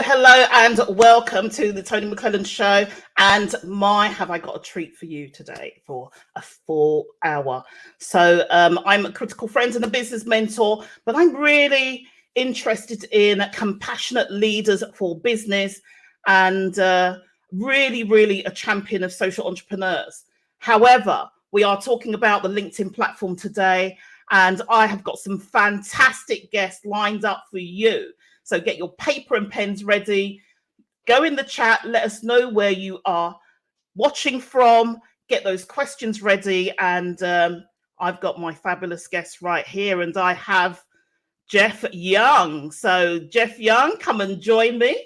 Hello, and welcome to the Toni McLelland Show. And have I got a treat for you today for a full hour. So I'm a critical friend and a business mentor, but I'm really interested in compassionate leaders for business and really a champion of social entrepreneurs. However, we are talking about the LinkedIn platform today, and I have got some fantastic guests lined up for you. So get your paper and pens ready. Go in the chat. Let us know where you are watching from. Get those questions ready. And I've got my fabulous guests right here. And I have Jeff Young. So Jeff Young, come and join me.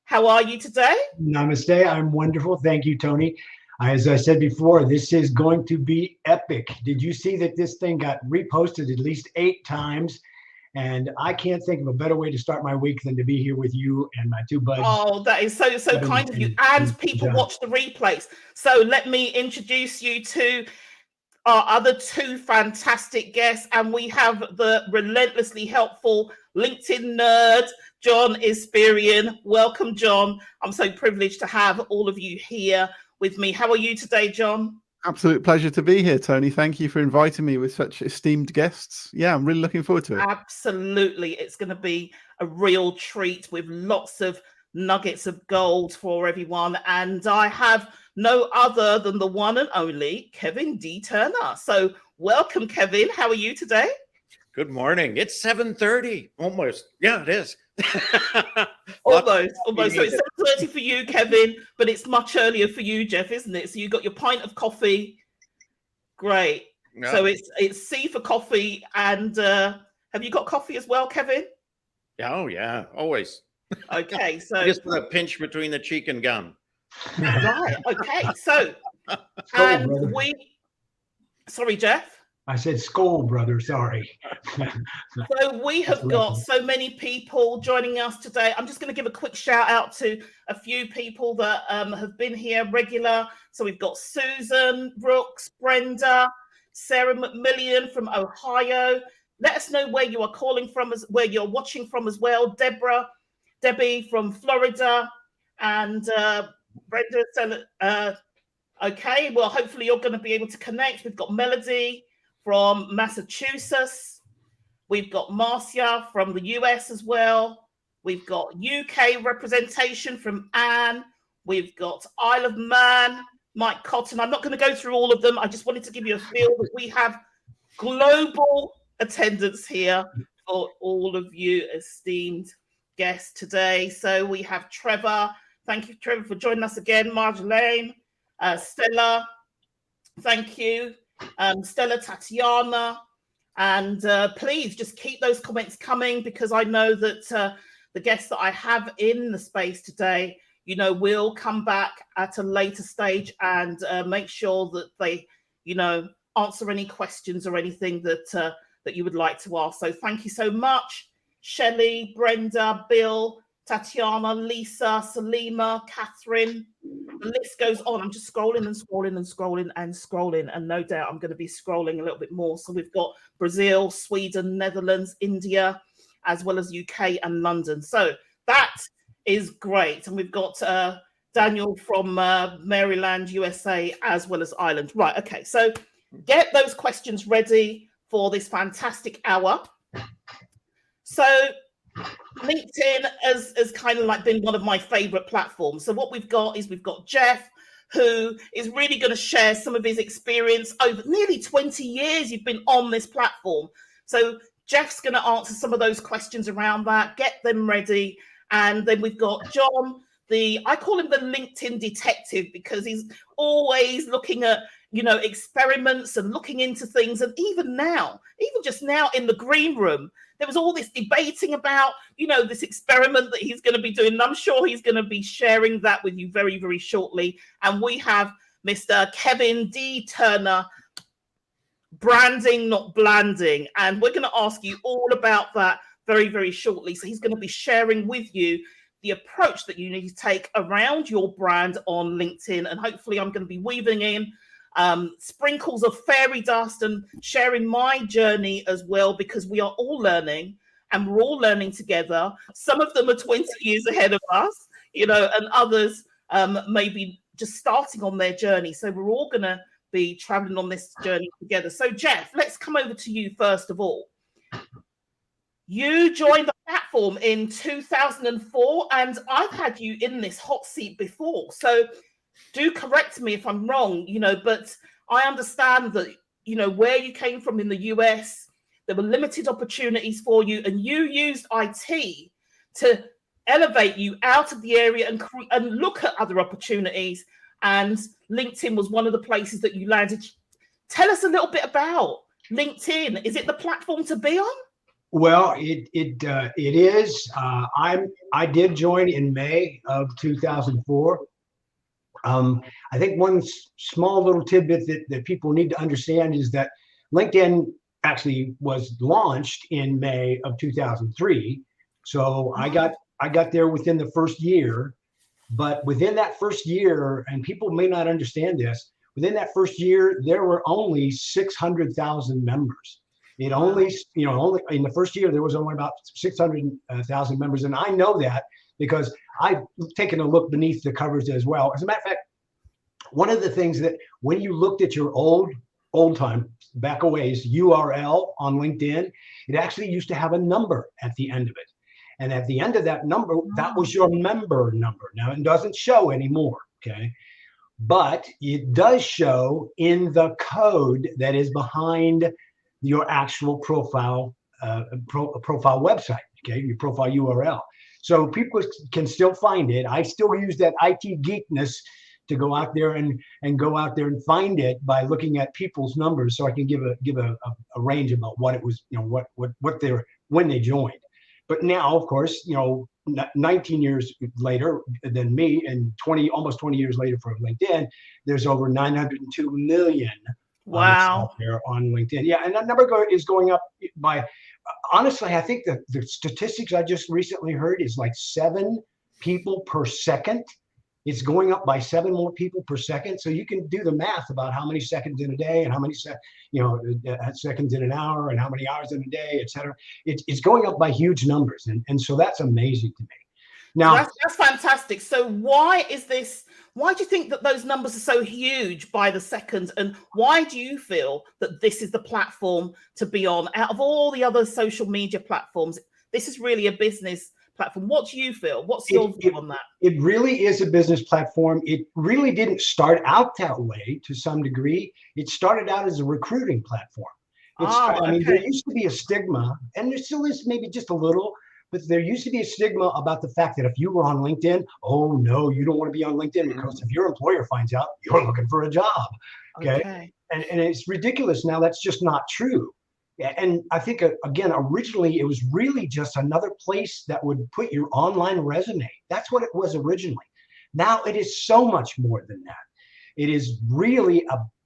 How are you today? Namaste. I'm wonderful. Thank you, Toni. As I said before, this is going to be epic. Did you see that this thing got reposted at least 8 times? And I can't think of a better way to start my week than to be here with you and my 2 buds. Oh, that is so kind of you. And people watch the replays. So let me introduce you to our other 2 fantastic guests. And we have the relentlessly helpful LinkedIn nerd, John Espirian. Welcome, John. I'm so privileged to have all of you here with me. How are you today, John? Absolute pleasure to be here, Toni. Thank you for inviting me with such esteemed guests. Yeah, I'm really looking forward to it. Absolutely. It's going to be a real treat with lots of nuggets of gold for everyone. And I have no other than the one and only Kevin D. Turner. So welcome, Kevin. How are you today? Good morning. It's 7:30. Almost. Yeah, it is. Almost. So it's 7:30 for you, Kevin, but it's much earlier for you, Jeff, isn't it? So you got your pint of coffee. Great. Yeah. So it's C for coffee. And have you got coffee as well, Kevin? Oh yeah, always. Okay, so just put a pinch between the cheek and gum. Right. Okay. So and sorry, Jeff. I said skull, brother. Sorry. So we have got so many people joining us today. I'm just going to give a quick shout out to a few people that have been here regular. So we've got Susan Brooks, Brenda, Sarah McMillian from Ohio. Let us know where you are calling from, where you're watching from as well. Debbie from Florida, and Brenda. Okay, well, hopefully you're going to be able to connect. We've got Melody from Massachusetts. We've got Marcia from the US as well. We've got UK representation from Anne. We've got Isle of Man, Mike Cotton. I'm not going to go through all of them. I just wanted to give you a feel that we have global attendance here for all of you esteemed guests today. So we have Trevor. Thank you, Trevor, for joining us again. Marjolaine, Stella. Thank you. Stella, Tatiana, and please just keep those comments coming, because I know that the guests that I have in the space today, will come back at a later stage and make sure that they, answer any questions or anything that you would like to ask. So thank you so much, Shelley, Brenda, Bill, Tatiana, Lisa, Salima, Catherine. The list goes on. I'm just scrolling, and no doubt I'm going to be scrolling a little bit more. So we've got Brazil, Sweden, Netherlands, India, as well as UK and London. So that is great. And we've got Daniel from Maryland, USA, as well as Ireland. Right, okay. So get those questions ready for this fantastic hour. So LinkedIn has kind of like been one of my favorite platforms. So what we've got is we've got Jeff, who is really going to share some of his experience over nearly 20 years you've been on this platform. So Jeff's going to answer some of those questions around that, get them ready. And then we've got John, I call him the LinkedIn detective, because he's always looking at, experiments and looking into things. And even just now in the green room, there was all this debating about, this experiment that he's going to be doing. And I'm sure he's going to be sharing that with you very, very shortly. And we have Mr. Kevin D. Turner, branding, not blanding. And we're going to ask you all about that very, very shortly. So he's going to be sharing with you the approach that you need to take around your brand on LinkedIn. And hopefully I'm going to be weaving in sprinkles of fairy dust and sharing my journey as well, because we are all learning and we're all learning together. Some of them are 20 years ahead of us, and others maybe just starting on their journey. So we're all going to be traveling on this journey together. So Jeff, let's come over to you first of all. You joined the platform in 2004, and I've had you in this hot seat before. So do correct me if I'm wrong, but I understand that, where you came from in the US, there were limited opportunities for you, and you used IT to elevate you out of the area and look at other opportunities. And LinkedIn was one of the places that you landed. Tell us a little bit about LinkedIn. Is it the platform to be on? Well, it is. I did join in May of 2004. I think one small little tidbit that people need to understand is that LinkedIn actually was launched in May of 2003. So I got there within the first year, but within that first year, and people may not understand this, within that first year, there were only 600,000 members. It only in the first year, there was only about 600,000 members. And I know that because I've taken a look beneath the covers as well. As a matter of fact, one of the things that when you looked at your old time, back a ways, URL on LinkedIn, it actually used to have a number at the end of it. And at the end of that number, that was your member number. Now it doesn't show anymore, okay? But it does show in the code that is behind your actual profile website, okay, your profile URL. So people can still find it. I still use that IT geekness to go out there and find it by looking at people's numbers, so I can give a range about what it was, what they were when they joined. But now, of course, 19 years later than me, and almost 20 years later for LinkedIn, there's over 902 million. Wow. There on LinkedIn. Yeah, and that number is going up by, honestly, I think the statistics I just recently heard is like 7 people per second. It's going up by 7 more people per second. So you can do the math about how many seconds in a day and how many seconds in an hour and how many hours in a day, et cetera. It's going up by huge numbers. And so that's amazing to me. Now, that's fantastic. So why do you think that those numbers are so huge by the second? And why do you feel that this is the platform to be on out of all the other social media platforms? This is really a business platform. What do you feel? What's your view on that? It really is a business platform. It really didn't start out that way to some degree. It started out as a recruiting platform. There used to be a stigma, and there still is maybe just a little, but there used to be a stigma about the fact that if you were on LinkedIn, oh no, you don't want to be on LinkedIn because if your employer finds out, you're looking for a job. Okay. And it's ridiculous. Now that's just not true. And I think, again, originally it was really just another place that would put your online resume. That's what it was originally. Now it is so much more than that. It is really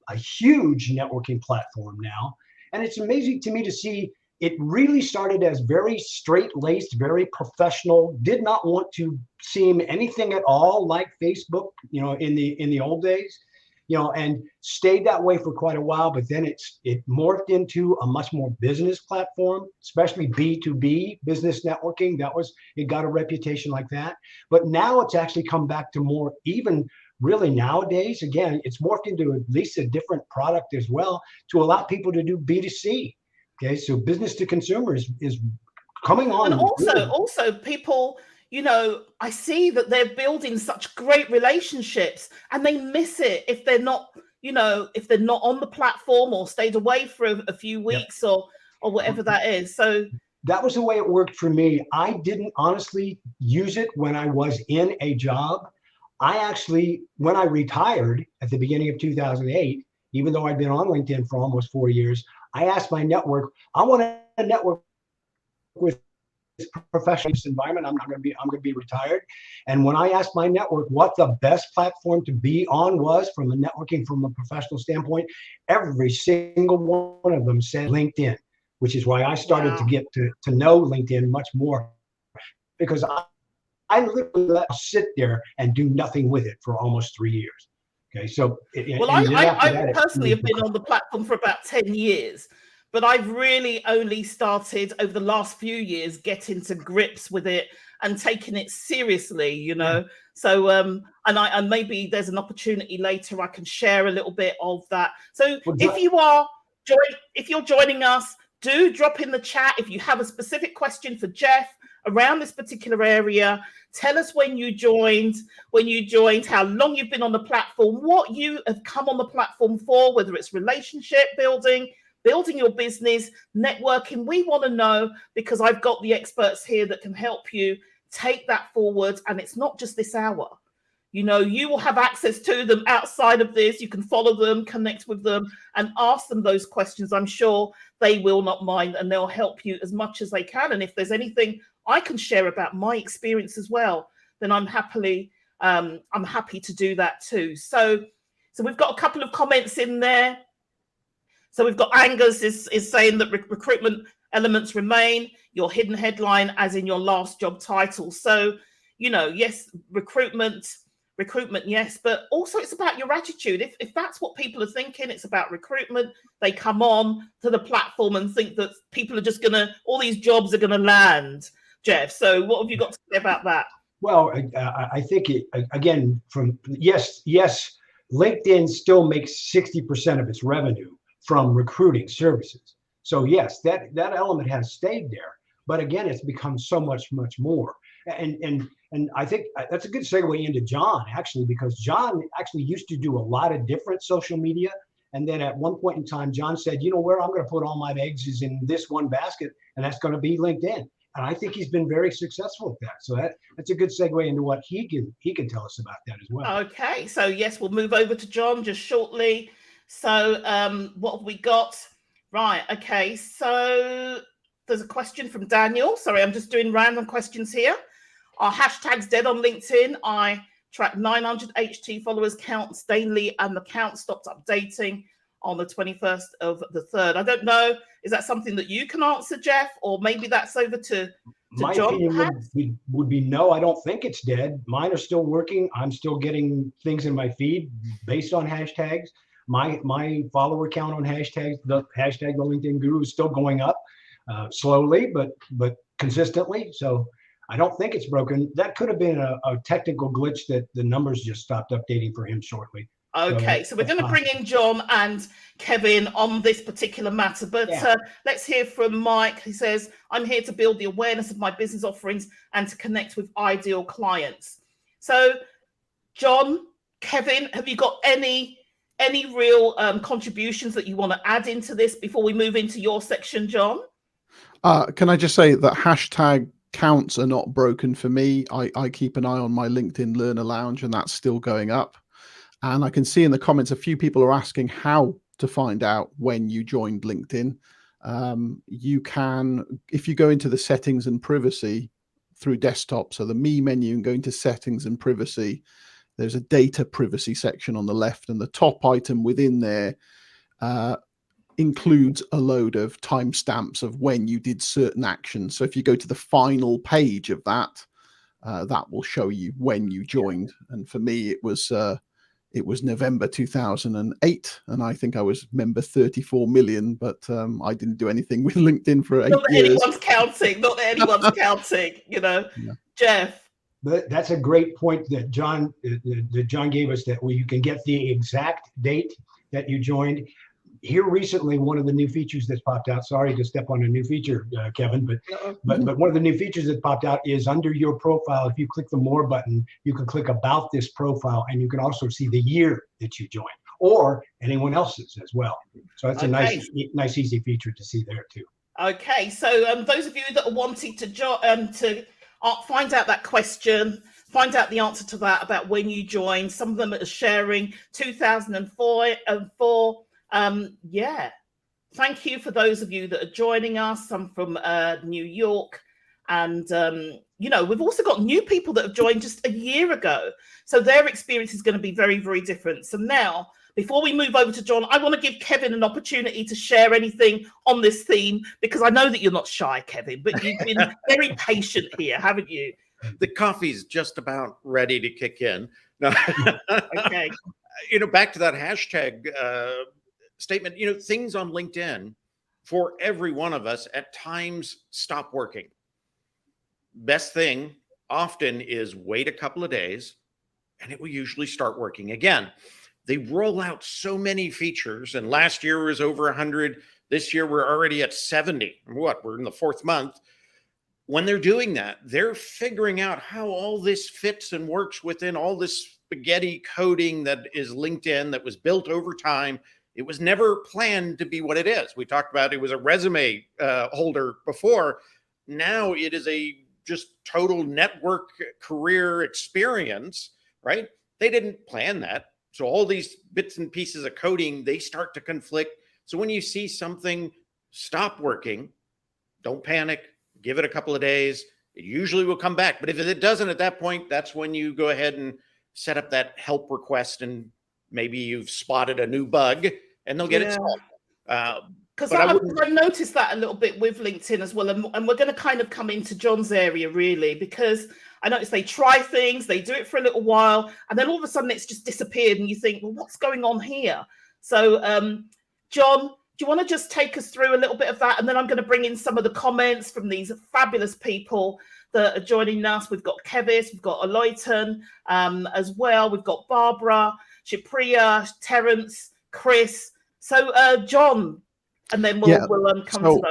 a huge networking platform now. And it's amazing to me to see it really started as very straight-laced, very professional, did not want to seem anything at all like Facebook, in the old days. And stayed that way for quite a while, but then it morphed into a much more business platform, especially B2B business networking. It got a reputation like that. But now it's actually come back to more, even really nowadays, again, it's morphed into at least a different product as well to allow people to do B2C. Okay, so business to consumers is coming on. And also people, I see that they're building such great relationships, and they miss it if they're not, if they're not on the platform or stayed away for a few weeks or whatever that is. So that was the way it worked for me. I didn't honestly use it when I was in a job. I actually, when I retired at the beginning of 2008, even though I'd been on LinkedIn for almost 4 years, I asked my network, I want to network with this professional environment. I'm going to be retired. And when I asked my network what the best platform to be on was from the networking, from a professional standpoint, every single one of them said LinkedIn, which is why I started to get to know LinkedIn much more, because I literally let it sit there and do nothing with it for almost 3 years. Okay, so I personally have been on the platform for about 10 years, but I've really only started over the last few years getting to grips with it and taking it seriously, So and maybe there's an opportunity later I can share a little bit of that. So if you're joining us, do drop in the chat if you have a specific question for Jeff around this particular area. Tell us when you joined, how long you've been on the platform, what you have come on the platform for, whether it's relationship building your business, networking. We want to know, because I've got the experts here that can help you take that forward. And it's not just this hour. You will have access to them outside of this. You can follow them, connect with them, and ask them those questions. I'm sure they will not mind, and they'll help you as much as they can. And if there's anything I can share about my experience as well, then I'm happy to do that too. So we've got a couple of comments in there. So we've got Angus is saying that recruitment elements remain, your hidden headline as in your last job title. So, yes, recruitment, yes, but also it's about your attitude. If that's what people are thinking, it's about recruitment. They come on to the platform and think that people are just all these jobs are going to land, Jeff. So what have you got to say about that? Well, I think yes, LinkedIn still makes 60% of its revenue from recruiting services. So yes, that element has stayed there, but again, it's become so much more. And I think that's a good segue into John, actually, because John actually used to do a lot of different social media. And then at one point in time, John said, where I'm going to put all my eggs is in this one basket, and that's going to be LinkedIn. And I think he's been very successful at that. So that's a good segue into what he can tell us about that as well. Okay, so yes, we'll move over to John just shortly. So what have we got? Right, okay, so there's a question from Daniel. Sorry, I'm just doing random questions here. Are hashtags dead on LinkedIn? I track 900 HT followers counts daily, and the count stopped updating on the 21st of the 3rd. I don't know. Is that something that you can answer, Jeff? Or maybe that's over to my John, opinion would be no. I don't think it's dead. Mine are still working. I'm still getting things in my feed based on hashtags. My follower count on hashtags, the hashtag the LinkedIn Guru, is still going up slowly, but consistently. So I don't think it's broken. That could have been a technical glitch that the numbers just stopped updating for him shortly. Okay, so we're going to bring in John and Kevin on this particular matter, but let's hear from Mike. He says, I'm here to build the awareness of my business offerings and to connect with ideal clients. So, John, Kevin, have you got any real contributions that you want to add into this before we move into your section, John? Can I just say that hashtag counts are not broken for me. I keep an eye on my LinkedIn Learner Lounge, and that's still going up. And I can see in the comments a few people are asking how to find out when you joined LinkedIn. You can, if you go into the settings and privacy through desktop, so the Me menu, and go into settings and privacy, there's a data privacy section on the left, and the top item within there includes a load of timestamps of when you did certain actions. So if you go to the final page of that, that will show you when you joined. And for me, it was November 2008, and I think I was member 34 million, but I didn't do anything with LinkedIn for 8 years. Not that anyone's counting, not that anyone's counting, Yeah. Jeff. But that's a great point that John gave us, that where you can get the exact date that you joined. here recently, one of the new features that's popped out, sorry to step on a new feature, Kevin, but one of the new features that popped out is under your profile. If you click the more button, you can click about this profile, and you can also see the year that you joined, or anyone else's as well. So that's a nice, easy feature to see there too. Okay, so those of you that are wanting to find out that question, find out the answer to that about when you joined. Some of them are sharing 2004. Yeah, thank you for those of you that are joining us. Some from New York, and we've also got new people that have joined just a year ago. So their experience is going to be very, very different. So now, before we move over to John, I want to give Kevin an opportunity to share anything on this theme, because I know that you're not shy, Kevin, but you've been very patient here, haven't you? The coffee's just about ready to kick in. No. Okay. Back to that hashtag statement, things on LinkedIn for every one of us at times stop working. Best thing often is wait a couple of days and it will usually start working again. They roll out so many features, and last year was over 100. This year we're already at 70. We're in the 4th month. When they're doing that, they're figuring out how all this fits and works within all this spaghetti coding that is LinkedIn, that was built over time. It was never planned to be what it is. We talked about it was a resume holder before. Now it is a just total network career experience, right? They didn't plan that. So all these bits and pieces of coding, they start to conflict. So when you see something stop working, don't panic, give it a couple of days. It usually will come back. But if it doesn't at that point, that's when you go ahead and set up that help request, and maybe you've spotted a new bug and they'll get it solved. Because I noticed that a little bit with LinkedIn as well. And we're going to kind of come into John's area, really, because I noticed they try things, they do it for a little while, and then all of a sudden it's just disappeared. And you think, well, what's going on here? So, John, do you want to just take us through a little bit of that? And then I'm going to bring in some of the comments from these fabulous people that are joining us. We've got Kevis, we've got Aloyton as well. We've got Barbara, Shipriya, Terence, Chris. So, John, and then we'll come to those.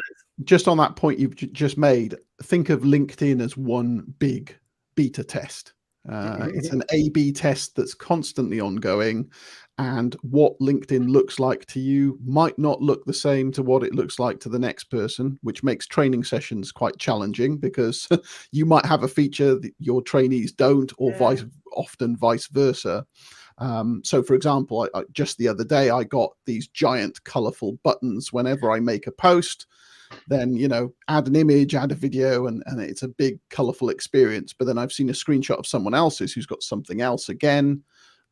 Just on that point you've just made, think of LinkedIn as one big beta test. It's an A/B test that's constantly ongoing, and what LinkedIn looks like to you might not look the same to what it looks like to the next person, which makes training sessions quite challenging, because you might have a feature that your trainees don't, or vice versa. So for example, I just the other day, I got these giant colorful buttons whenever I make a post. Then, add an image, add a video, and it's a big colorful experience. But then I've seen a screenshot of someone else's who's got something else again.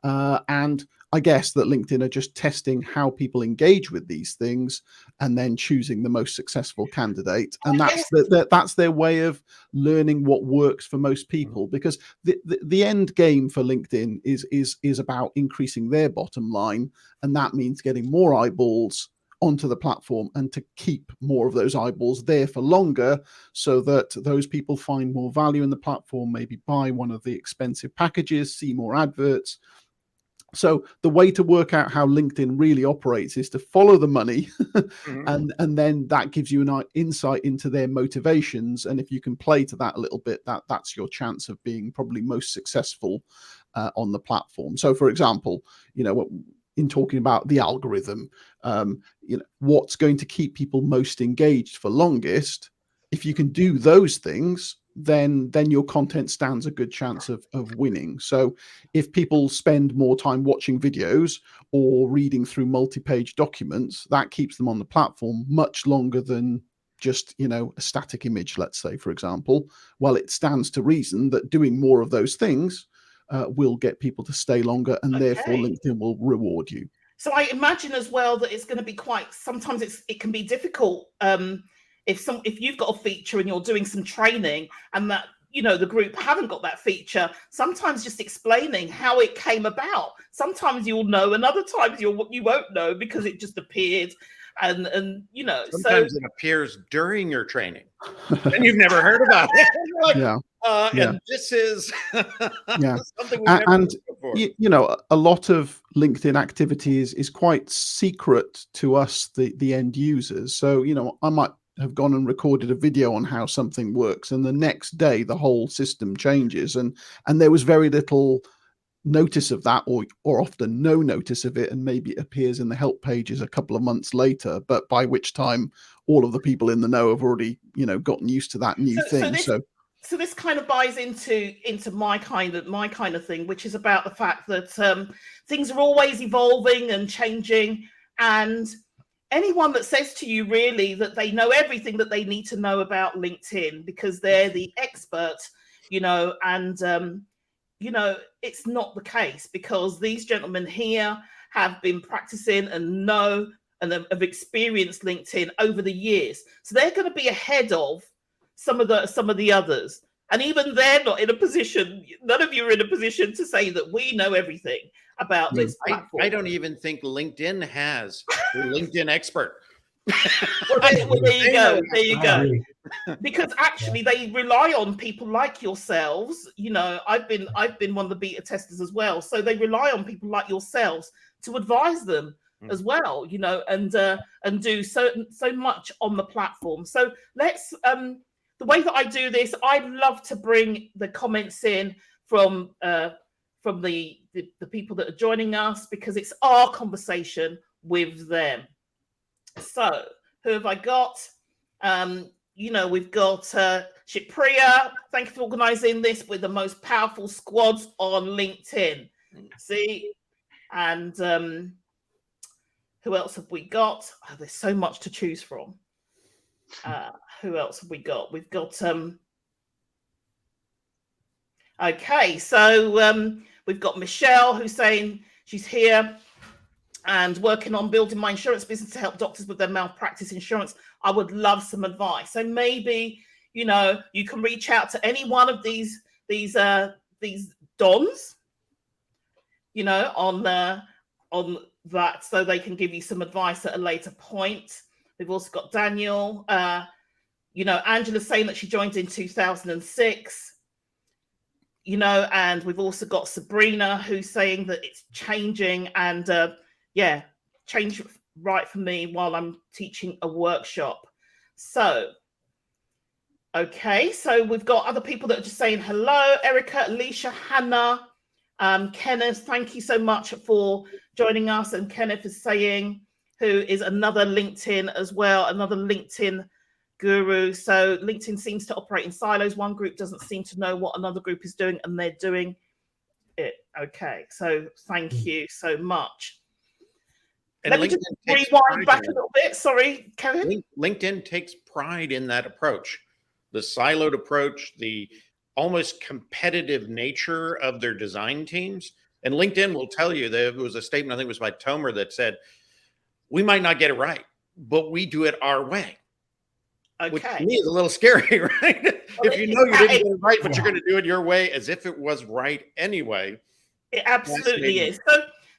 And I guess that LinkedIn are just testing how people engage with these things and then choosing the most successful candidate. And that's their way of learning what works for most people, because the end game for LinkedIn is about increasing their bottom line. And that means getting more eyeballs onto the platform and to keep more of those eyeballs there for longer, so that those people find more value in the platform, maybe buy one of the expensive packages, see more adverts. So the way to work out how LinkedIn really operates is to follow the money and then that gives you an insight into their motivations. And if you can play to that a little bit, that's your chance of being probably most successful on the platform. So for example, in talking about the algorithm, what's going to keep people most engaged for longest, if you can do those things, then your content stands a good chance of winning. So if people spend more time watching videos or reading through multi-page documents, that keeps them on the platform much longer than just, a static image, let's say, for example. Well, it stands to reason that doing more of those things will get people to stay longer, and therefore LinkedIn will reward you. So I imagine as well that it's going to be sometimes it can be difficult if you've got a feature and you're doing some training and that the group haven't got that feature. Sometimes just explaining how it came about. Sometimes you'll know, and other times you won't know because it just appeared. and you know, sometimes it appears during your training and you've never heard about it. Like, yeah. And this is something we've never And seen before. you know, a lot of LinkedIn activity is quite secret to us, the end users. So, you know, I might have gone and recorded a video on how something works, and the next day the whole system changes, and there was very little notice of that, or often no notice of it, and maybe it appears in the help pages a couple of months later, but by which time all of the people in the know have already, you know, gotten used to that new thing. So this kind of buys into my kind of thing, which is about the fact that things are always evolving and changing, and anyone that says to you really that they know everything that they need to know about LinkedIn because they're the expert, you know, and you know, it's not the case, because these gentlemen here have been practicing and know and have experienced LinkedIn over the years. So they're going to be ahead of some of the others. And even they're not in a position, none of you are in a position to say that we know everything about this platform. I don't even think LinkedIn has a LinkedIn expert. Well, there you go. There you go. Because actually they rely on people like yourselves. You know, I've been one of the beta testers as well. So they rely on people like yourselves to advise them as well, you know, and do so much on the platform. So let's the way that I do this, I'd love to bring the comments in from the people that are joining us, because it's our conversation with them. So who have I got? You know, we've got Shipriya. Thank you for organizing this with the most powerful squads on LinkedIn. See, and who else have we got? Oh, there's so much to choose from. Who else have we got? We've got okay, so we've got Michelle, who's saying she's here and working on building my insurance business to help doctors with their malpractice insurance. I would love some advice. So maybe, you know, you can reach out to any one of these dons, you know, on that, so they can give you some advice at a later point. We've also got Daniel. You know, Angela's saying that she joined in 2006. You know, and we've also got Sabrina, who's saying that it's changing, and yeah, change right for me while I'm teaching a workshop. So, okay, so we've got other people that are just saying hello. Erica, Alicia, Hannah, Kenneth, thank you so much for joining us. And Kenneth is saying, who is another LinkedIn as well, another LinkedIn guru. So LinkedIn seems to operate in silos. One group doesn't seem to know what another group is doing, and they're doing it. Okay, so thank you so much. And let me just rewind back a little bit. Sorry, Kevin. LinkedIn takes pride in that approach, the siloed approach, the almost competitive nature of their design teams. And LinkedIn will tell you, there was a statement, I think it was by Tomer, that said, we might not get it right, but we do it our way. Okay. Which to me is a little scary, right? Well, if you know you didn't get it right, but you're going to do it your way as if it was right anyway. It absolutely is.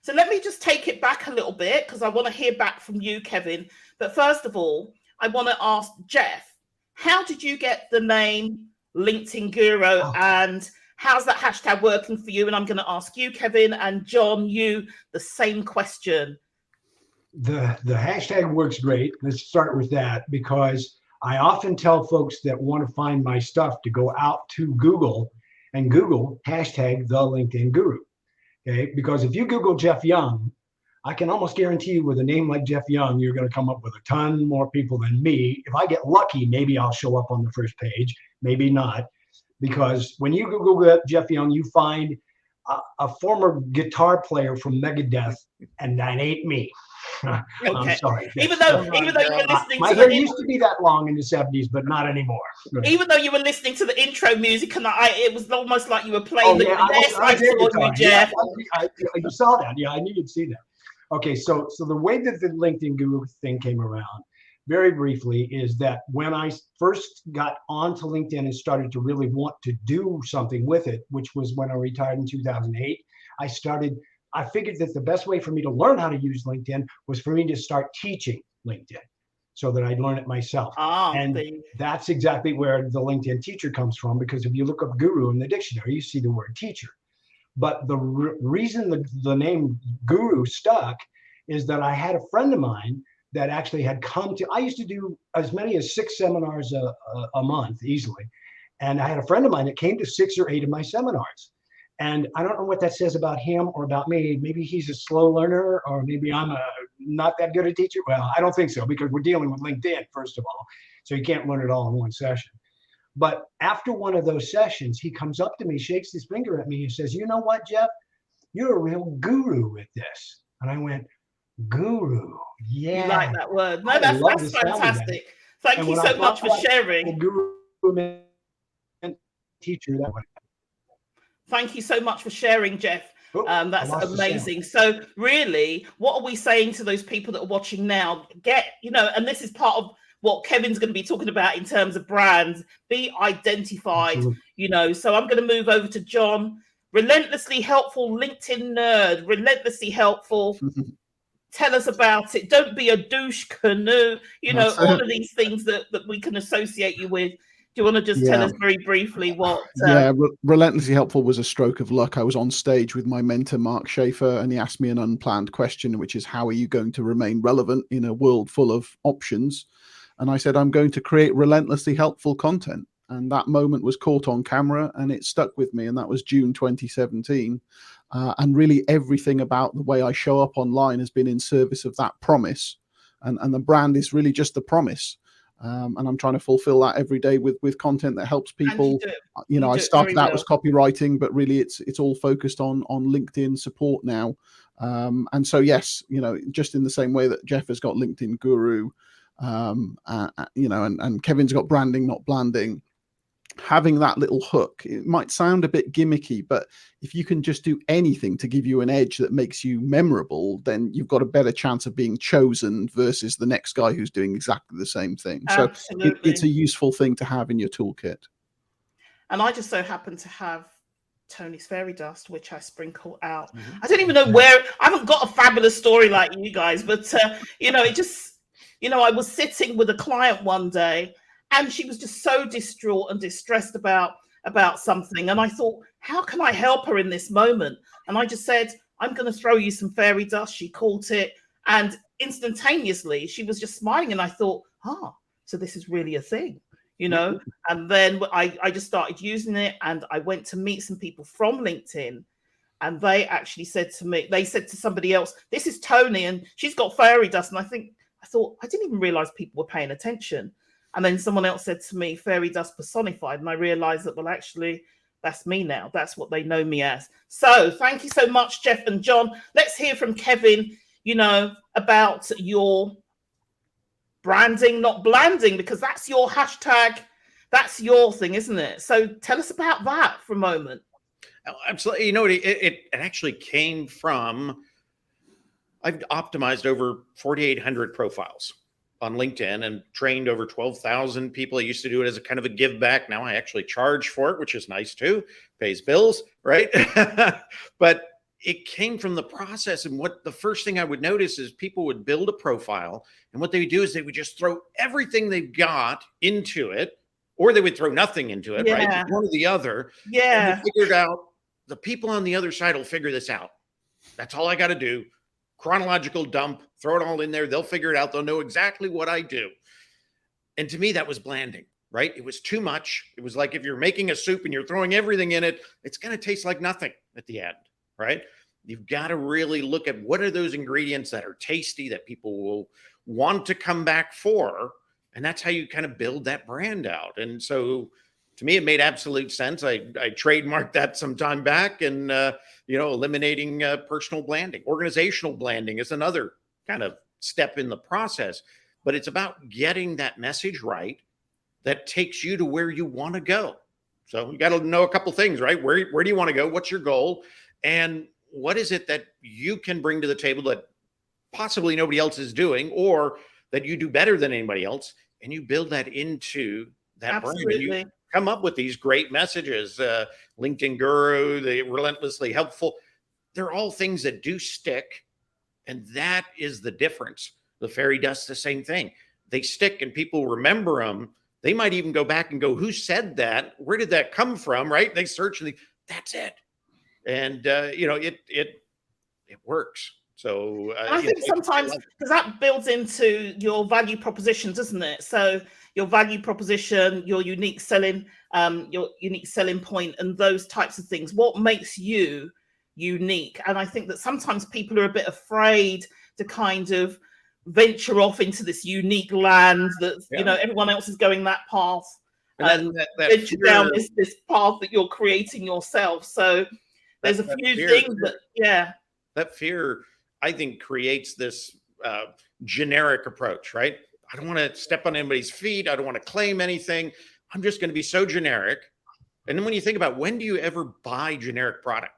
So let me just take it back a little bit, because I want to hear back from you, Kevin. But first of all, I want to ask Jeff, how did you get the name LinkedIn Guru, and how's that hashtag working for you? And I'm going to ask you, Kevin, and John, you the same question. The hashtag works great. Let's start with that, because I often tell folks that want to find my stuff to go out to Google and Google hashtag the LinkedIn Guru. Okay, because if you Google Jeff Young, I can almost guarantee you with a name like Jeff Young, you're going to come up with a ton more people than me. If I get lucky, maybe I'll show up on the first page, maybe not. Because when you Google Jeff Young, you find a former guitar player from Megadeth, and that ain't me. Okay. I'm sorry. Even though you were listening my hair used to be that long in the 70s, but not anymore. Even though you were listening to the intro music, and it was almost like you were playing I saw you, Jeff. You saw that. Yeah, I knew you'd see that. Okay, so the way that the LinkedIn Guru thing came around, very briefly, is that when I first got onto LinkedIn and started to really want to do something with it, which was when I retired in 2008, I figured that the best way for me to learn how to use LinkedIn was for me to start teaching. LinkedIn so that I'd learn it myself. And See. that's exactly where the LinkedIn teacher comes from, because if you look up guru in the dictionary, you see the word teacher. But the reason the name guru stuck is that I had a friend of mine that actually had come to, I used to do as many as 6 seminars a month easily. And I had a friend of mine that came to 6 or 8 of my seminars. And I don't know what that says about him or about me. Maybe he's a slow learner, or maybe I'm not that good a teacher. Well, I don't think so, because we're dealing with LinkedIn, first of all. So you can't learn it all in one session. But after one of those sessions, he comes up to me, shakes his finger at me, and says, "You know what, Jeff? You're a real guru with this." And I went, "Guru, yeah." You like that word? No, I that's love the sound of that. fantastic. Thank And you when I so much for thought sharing. guru meant teacher, that one. Thank you so much for sharing, Jeff. Oh, I That's lost the sound. amazing. So really, what are we saying to those people that are watching now? And this is part of what Kevin's going to be talking about in terms of brands. Be identified, Absolutely. So I'm going to move over to John. Relentlessly helpful LinkedIn nerd, relentlessly helpful. Tell us about it. Don't be a douche canoe, all of these things that we can associate you with. Do you want to just tell us very briefly what? Relentlessly helpful was a stroke of luck. I was on stage with my mentor, Mark Schaefer, and he asked me an unplanned question, which is, how are you going to remain relevant in a world full of options? And I said, I'm going to create relentlessly helpful content. And that moment was caught on camera, and it stuck with me. And that was June 2017. And really everything about the way I show up online has been in service of that promise. And the brand is really just the promise. And I'm trying to fulfill that every day with content that helps people. I started out as copywriting, but really it's all focused on LinkedIn support now. And so, yes, just in the same way that Jeff has got LinkedIn Guru, and Kevin's got branding, not blanding. Having that little hook, it might sound a bit gimmicky, but if you can just do anything to give you an edge that makes you memorable, then you've got a better chance of being chosen versus the next guy who's doing exactly the same thing. Absolutely. So it's a useful thing to have in your toolkit. And I just so happen to have Tony's fairy dust, which I sprinkle out. I don't even know where. I haven't got a fabulous story like you guys, but it just, I was sitting with a client one day, and she was just so distraught and distressed about something. And I thought, how can I help her in this moment? And I just said, I'm going to throw you some fairy dust. She caught it. And instantaneously, she was just smiling. And I thought, so this is really a thing, And then I just started using it. And I went to meet some people from LinkedIn. And they actually said to me, they said to somebody else, this is Toni, and she's got fairy dust. And I thought, I didn't even realize people were paying attention. And then someone else said to me, fairy dust personified. And I realized that, well, actually, that's me now. That's what they know me as. So thank you so much, Jeff and John. Let's hear from Kevin, about your branding, not blanding, because that's your hashtag. That's your thing, isn't it? So tell us about that for a moment. Absolutely. It actually came from, I've optimized over 4,800 profiles on LinkedIn and trained over 12,000 people. I used to do it as a kind of a give back. Now I actually charge for it, which is nice too. Pays bills, right? But it came from the process. And what the first thing I would notice is people would build a profile, and what they would do is they would just throw everything they've got into it, or they would throw nothing into it, right? One or the other. Yeah. And they figured out the people on the other side will figure this out. That's all I got to do. Chronological dump, throw it all in there. They'll figure it out. They'll know exactly what I do. And to me, that was blanding, right? It was too much. It was like if you're making a soup and you're throwing everything in it, it's going to taste like nothing at the end, right? You've got to really look at what are those ingredients that are tasty that people will want to come back for. And that's how you kind of build that brand out. And so to me, it made absolute sense. I trademarked that some time back, and eliminating personal branding. Organizational branding is another kind of step in the process, but it's about getting that message right that takes you to where you want to go. So you got to know a couple things, right? Where do you want to go? What's your goal? And what is it that you can bring to the table that possibly nobody else is doing, or that you do better than anybody else? And you build that into that brand. And you come up with these great messages. LinkedIn Guru, the relentlessly helpful. They're all things that do stick. And that is the difference The fairy dust, the same thing. They stick and people remember them. They might even go back and go, who said that? Where did that come from? Right? They search and that's it. And, it works. So I think sometimes, because that builds into your value proposition, doesn't it? So your value proposition, your unique selling point, and those types of things. What makes you unique? And I think that sometimes people are a bit afraid to kind of venture off into this unique land that everyone else is going that path, and that venture down this path that you're creating yourself. So there's a few things that fear, I think, creates this generic approach, right? I don't want to step on anybody's feet. I don't want to claim anything. I'm just going to be so generic. And then when you think about, when do you ever buy generic product?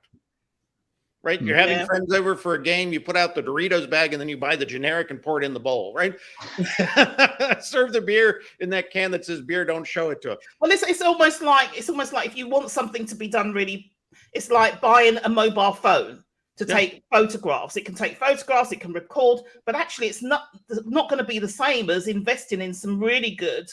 Right? You're having friends over for a game, you put out the Doritos bag and then you buy the generic and pour it in the bowl, right? Serve the beer in that can that says beer, don't show it to them. Well, it's almost like if you want something to be done really, it's like buying a mobile phone to take photographs. It can take photographs, it can record, but actually it's not going to be the same as investing in some really good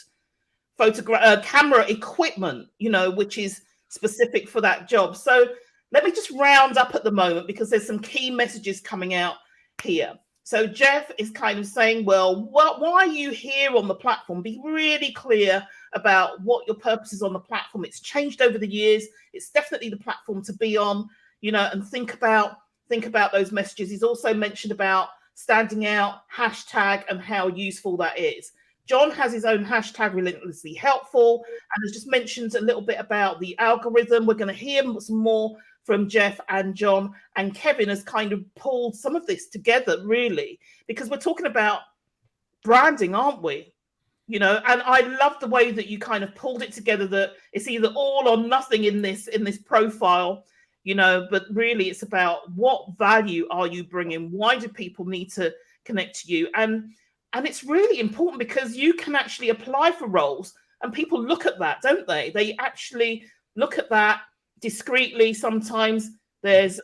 camera equipment, which is specific for that job. So let me just round up at the moment, because there's some key messages coming out here. So Jeff is kind of saying, well, why are you here on the platform? Be really clear about what your purpose is on the platform. It's changed over the years. It's definitely the platform to be on, and think about those messages. He's also mentioned about standing out, hashtag, and how useful that is. John has his own hashtag, relentlessly helpful, and has just mentioned a little bit about the algorithm. We're going to hear some more from Jeff and John, and Kevin has kind of pulled some of this together, really, because we're talking about branding, aren't we? And I love the way that you kind of pulled it together, that it's either all or nothing in this profile, but really it's about what value are you bringing? Why do people need to connect to you? And it's really important, because you can actually apply for roles and people look at that, don't they? They actually look at that discreetly. Sometimes there's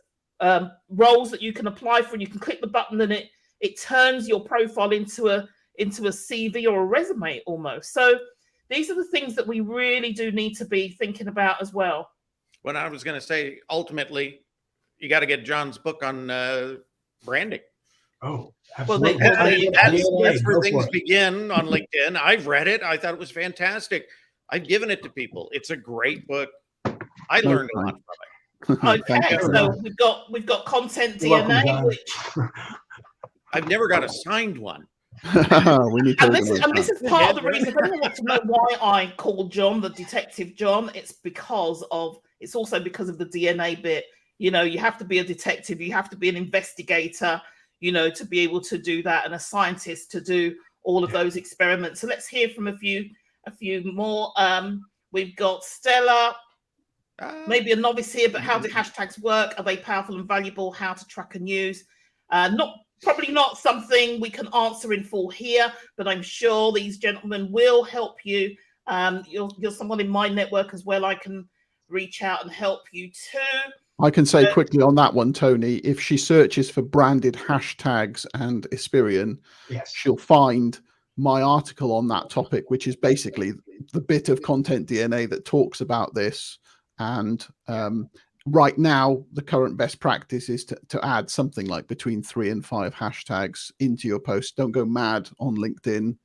roles that you can apply for and you can click the button and it turns your profile into a CV or a resume almost. So these are the things that we really do need to be thinking about as well. When I was going to say, ultimately, you got to get John's book on branding. Oh, absolutely. That's where things begin on LinkedIn. I've read it. I thought it was fantastic. I've given it to people. It's a great book. I learned a lot from it. Okay, so we've got content DNA, which I've never got a signed one. We need to this is part of the reason. If anyone wants to know why I call John the Detective John, it's also because of the DNA bit. You have to be a detective, you have to be an investigator, to be able to do that, and a scientist to do all of those experiments. So let's hear from a few more. We've got Stella. Maybe a novice here, but how do hashtags work? Are they powerful and valuable? How to track and use? Probably not something we can answer in full here, but I'm sure these gentlemen will help you. You're someone in my network as well. I can reach out and help you too. I can say quickly on that one, Toni, if she searches for branded hashtags and Experian, she'll find my article on that topic, which is basically the bit of content DNA that talks about this. And right now, the current best practice is to add something like between 3 and 5 hashtags into your post. Don't go mad on LinkedIn.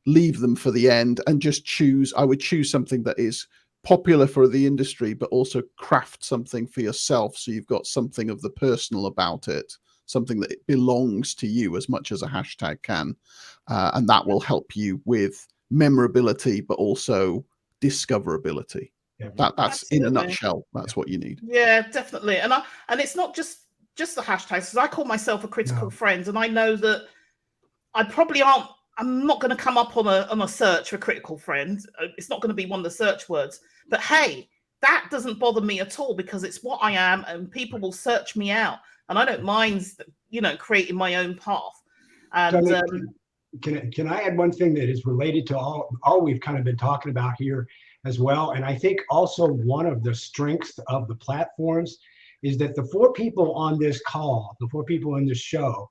Leave them for the end and just choose. I would choose something that is popular for the industry, but also craft something for yourself. So you've got something of the personal about it, something that belongs to you as much as a hashtag can. And that will help you with memorability, but also discoverability. That's absolutely. In a nutshell, that's what you need. Yeah, definitely. And it's not just the hashtags, because I call myself a critical friend, and I know that I'm not going to come up on a search for critical friend. It's not going to be one of the search words. But hey, that doesn't bother me at all, because it's what I am, and people will search me out, and I don't mind, creating my own path. And can I add one thing that is related to all we've kind of been talking about here as well? And I think also one of the strengths of the platforms is that the 4 people on this call, the 4 people in this show,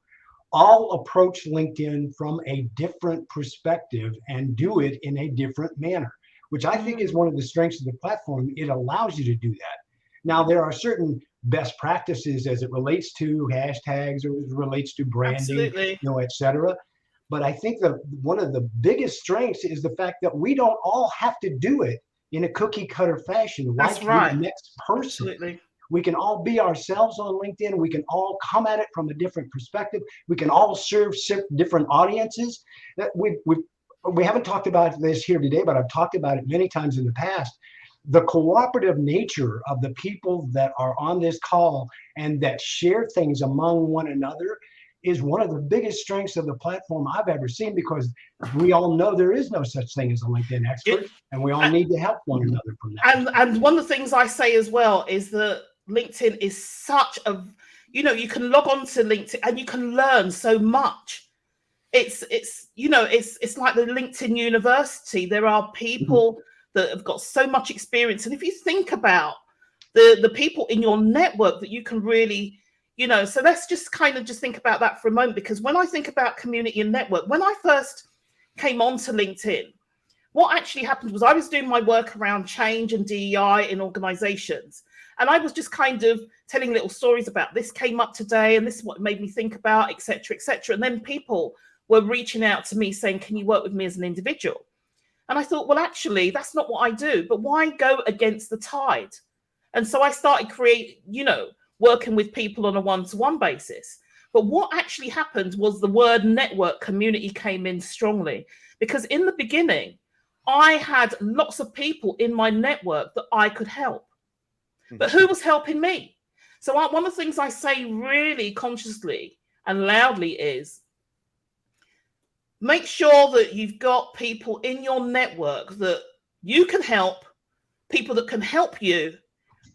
all approach LinkedIn from a different perspective and do it in a different manner, which I think is one of the strengths of the platform. It allows you to do that. Now, there are certain best practices as it relates to hashtags or as it relates to branding, et cetera. But I think that one of the biggest strengths is the fact that we don't all have to do it in a cookie cutter fashion like the next person. Absolutely. We can all be ourselves on LinkedIn. We can all come at it from a different perspective. We can all serve different audiences. That we haven't talked about this here today, but I've talked about it many times in the past. The cooperative nature of the people that are on this call and that share things among one another is one of the biggest strengths of the platform I've ever seen, because we all know there is no such thing as a LinkedIn expert, and we all need to help one another from that. And one of the things I say as well is that LinkedIn is such a, you can log on to LinkedIn and you can learn so much. It's like the LinkedIn University. There are people that have got so much experience. And if you think about the people in your network that you can really, so let's just think about that for a moment, because when I think about community and network, when I first came onto LinkedIn, what actually happened was I was doing my work around change and DEI in organizations. And I was just kind of telling little stories about this came up today and this is what made me think about, et cetera, et cetera. And then people were reaching out to me saying, can you work with me as an individual? And I thought, well, actually, that's not what I do, but why go against the tide? And so I started working with people on a one-to-one basis. But what actually happened was the word network community came in strongly, because in the beginning, I had lots of people in my network that I could help. But who was helping me? So one of the things I say really consciously and loudly is, make sure that you've got people in your network that you can help, people that can help you,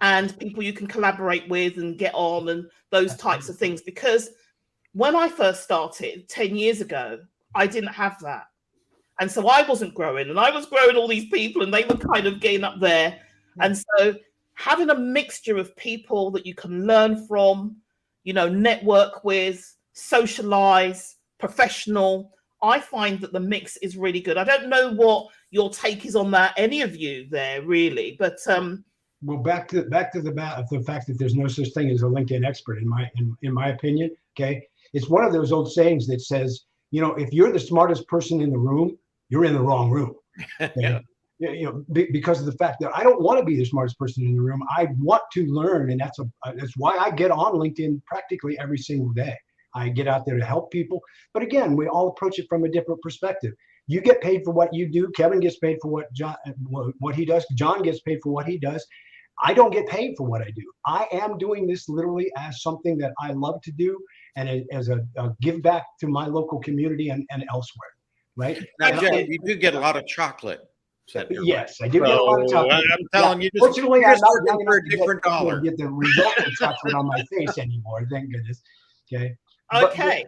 and people you can collaborate with and get on and those types of things. Because when I first started 10 years ago, I didn't have that. And so I wasn't growing, and I was growing all these people and they were kind of getting up there. And so having a mixture of people that you can learn from, network with, socialize, professional, I find that the mix is really good. I don't know what your take is on that, any of you there, really, but well, back to the fact that there's no such thing as a LinkedIn expert, in my opinion. Okay, it's one of those old sayings that says, if you're the smartest person in the room, you're in the wrong room. Okay? Because of the fact that I don't want to be the smartest person in the room. I want to learn, and that's why I get on LinkedIn practically every single day. I get out there to help people. But again, we all approach it from a different perspective. You get paid for what you do. Kevin gets paid for what he does. John gets paid for what he does. I don't get paid for what I do. I am doing this literally as something that I love to do, and as a give back to my local community and elsewhere. Right? Now, Jay, you do get a lot of chocolate. Yes, I do get a lot of chocolate. I'm telling you, fortunately, I'm not looking for a different dollar. Get the result of chocolate on my face anymore. Thank goodness. Okay. Okay.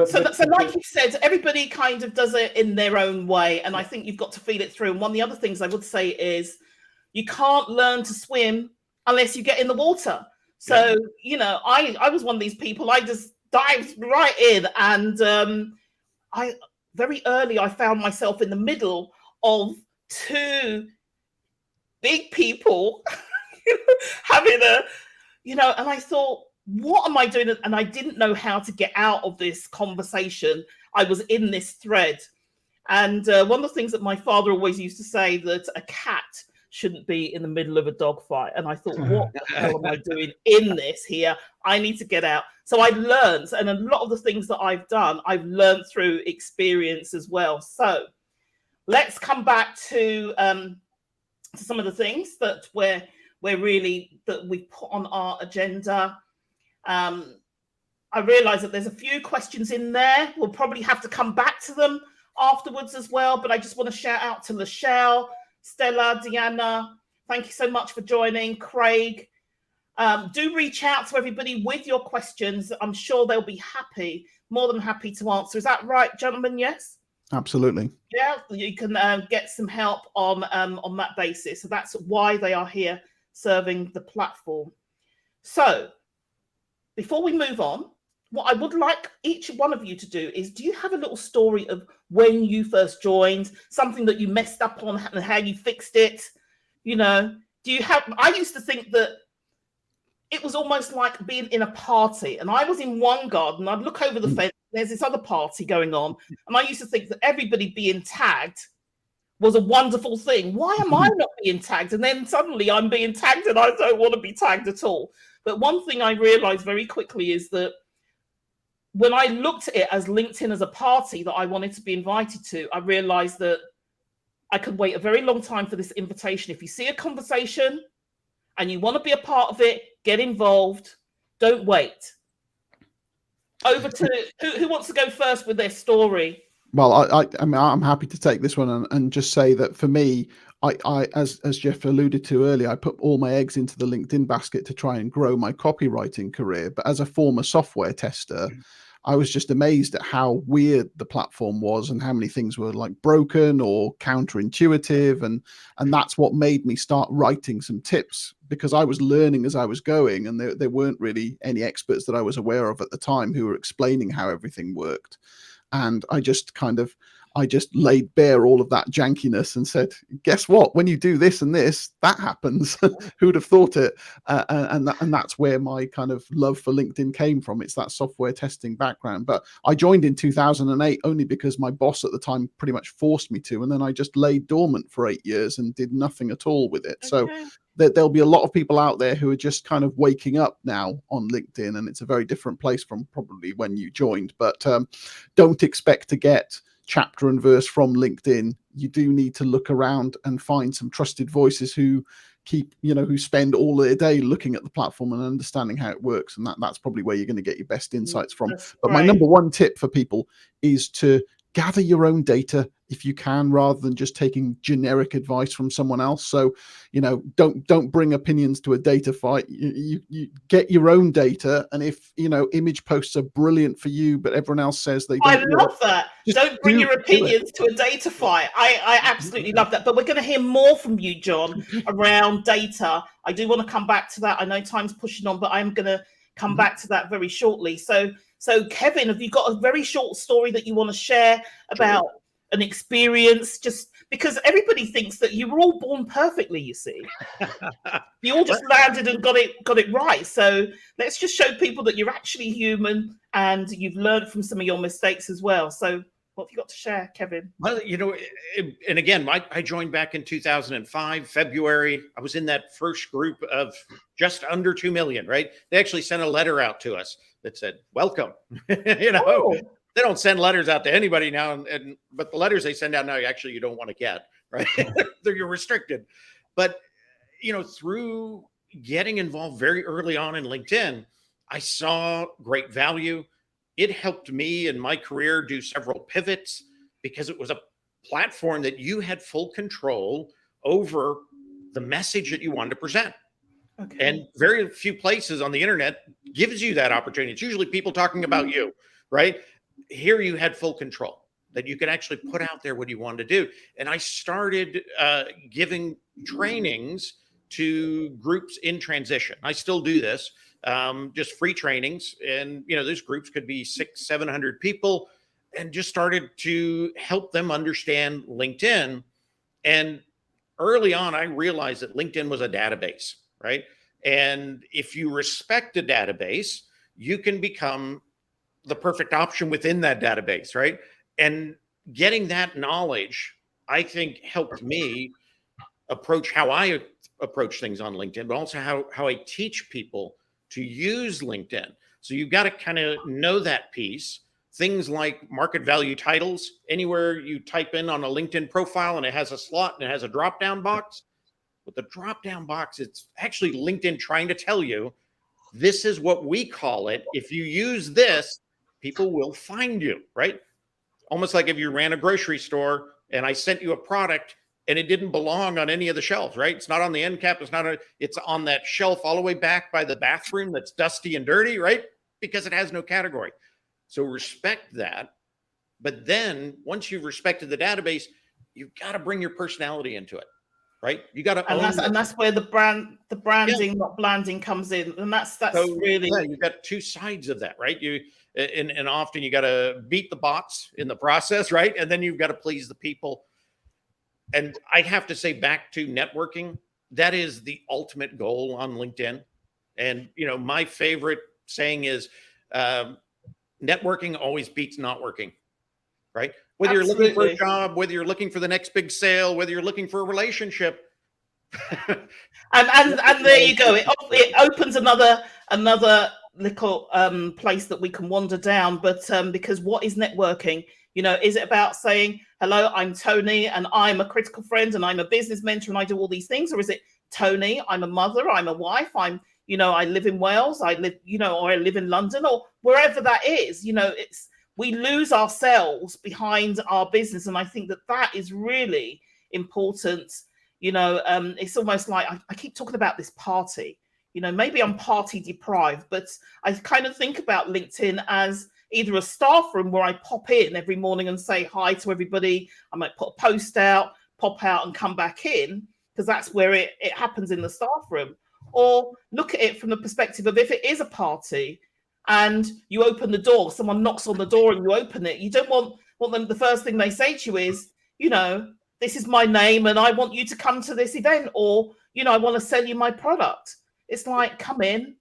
So like you said, everybody kind of does it in their own way, and I think you've got to feed it through. And one of the other things I would say is, you can't learn to swim unless you get in the water. So I was one of these people. I just dived right in, and I very early I found myself in the middle of two big people having and I thought, what am I doing? And I didn't know how to get out of this conversation. I was in this thread. And one of the things that my father always used to say, that a cat shouldn't be in the middle of a dog fight. And I thought, what the hell am I doing in this here? I need to get out. So I learned, and a lot of the things that I've done, I've learned through experience as well. So let's come back to some of the things that we've put on our agenda. I realize that there's a few questions in there. We'll probably have to come back to them afterwards as well, but I just want to shout out to Lachelle, Stella, Deanna, thank you so much for joining. Craig, do reach out to everybody with your questions. I'm sure they'll be more than happy to answer. Is that right, gentlemen? Yes? Absolutely. Yeah, you can get some help on that basis. So that's why they are here serving the platform. So before we move on, what I would like each one of you to do is, do you have a little story of when you first joined, something that you messed up on and how you fixed it? You know, do you have, I used to think that it was almost like being in a party, and I was in one garden, I'd look over the fence, there's this other party going on, and I used to think that everybody being tagged was a wonderful thing. Why am I not being tagged? And then suddenly I'm being tagged and I don't want to be tagged at all. But one thing I realized very quickly is that when I looked at it as LinkedIn as a party that I wanted to be invited to, I realized that I could wait a very long time for this invitation. If you see a conversation and you want to be a part of it, get involved. Don't wait. Over to who wants to go first with their story? Well, I mean, I'm happy to take this one and just say that for me, I as Jeff alluded to earlier, I put all my eggs into the LinkedIn basket to try and grow my copywriting career. But as a former software tester, I was just amazed at how weird the platform was and how many things were like broken or counterintuitive. And that's what made me start writing some tips, because I was learning as I was going, and there weren't really any experts that I was aware of at the time who were explaining how everything worked. And I just laid bare all of that jankiness and said, guess what? When you do this and this, that happens. Who'd have thought it? And that's where my kind of love for LinkedIn came from. It's that software testing background. But I joined in 2008 only because my boss at the time pretty much forced me to. And then I just lay dormant for 8 years and did nothing at all with it. Okay. So there'll be a lot of people out there who are just kind of waking up now on LinkedIn, and it's a very different place from probably when you joined. But don't expect to get chapter and verse from LinkedIn. You do need to look around and find some trusted voices who who spend all their day looking at the platform and understanding how it works. And that's probably where you're going to get your best insights from. But my number one tip for people is to gather your own data if you can, rather than just taking generic advice from someone else. So, don't bring opinions to a data fight. You get your own data. And if, image posts are brilliant for you, but everyone else says they don't. I love that. Don't bring your opinions to a data fight. I absolutely love that. But we're going to hear more from you, John, around data. I do want to come back to that. I know time's pushing on, but I'm going to come back to that very shortly. So Kevin, have you got a very short story that you want to share about an experience? Just because everybody thinks that you were all born perfectly, you see. You all just landed and got it right. So let's just show people that you're actually human and you've learned from some of your mistakes as well. So what have you got to share, Kevin? Well, and again, I joined back in 2005, February. I was in that first group of just under 2 million, right? They actually sent a letter out to us that said, welcome. They don't send letters out to anybody now, but the letters they send out now, actually, you don't want to get, right? You're restricted. But, through getting involved very early on in LinkedIn, I saw great value. It helped me in my career do several pivots because it was a platform that you had full control over the message that you wanted to present. Okay. And very few places on the internet gives you that opportunity. It's usually people talking about you, right? Here you had full control, that you could actually put out there what you wanted to do. And I started giving trainings to groups in transition. I still do this, just free trainings. And, those groups could be 600-700 people, and just started to help them understand LinkedIn. And early on, I realized that LinkedIn was a database, right? And if you respect a database, you can become the perfect option within that database, right? And getting that knowledge, I think, helped me approach how I approach things on LinkedIn, but also how I teach people to use LinkedIn. So you've got to kind of know that piece. Things like market value titles, anywhere you type in on a LinkedIn profile and it has a slot and it has a drop-down box. With the drop-down box, it's actually LinkedIn trying to tell you, this is what we call it. If you use this, people will find you, right? Almost like if you ran a grocery store and I sent you a product and it didn't belong on any of the shelves, right? It's not on the end cap. It's on that shelf all the way back by the bathroom that's dusty and dirty, right? Because it has no category. So respect that. But then once you've respected the database, you've got to bring your personality into it. right? You got to and own that's where the branding, not blanding, comes in, and that's so, really you've got two sides of that, right? And often you got to beat the bots in the process, right? And then you've got to please the people. And I have to say, back to networking, that is the ultimate goal on LinkedIn. And my favorite saying is, networking always beats not working, right? Whether you're looking for a job, whether you're looking for the next big sale, whether you're looking for a relationship. and there you go. It opens another little place that we can wander down. But because what is networking? Is it about saying, hello, I'm Toni and I'm a critical friend and I'm a business mentor and I do all these things? Or is it, Toni, I'm a mother, I'm a wife, I live in Wales, or I live in London, or wherever that is. We lose ourselves behind our business. And I think that is really important. It's almost like I keep talking about this party. Maybe I'm party deprived, but I kind of think about LinkedIn as either a staff room where I pop in every morning and say hi to everybody. I might put a post out, pop out and come back in, because that's where it happens in the staff room. Or look at it from the perspective of, if it is a party and you open the door, someone knocks on the door and you open it, you don't want them, the first thing they say to you is, this is my name and I want you to come to this event, or, I want to sell you my product. It's like, come in,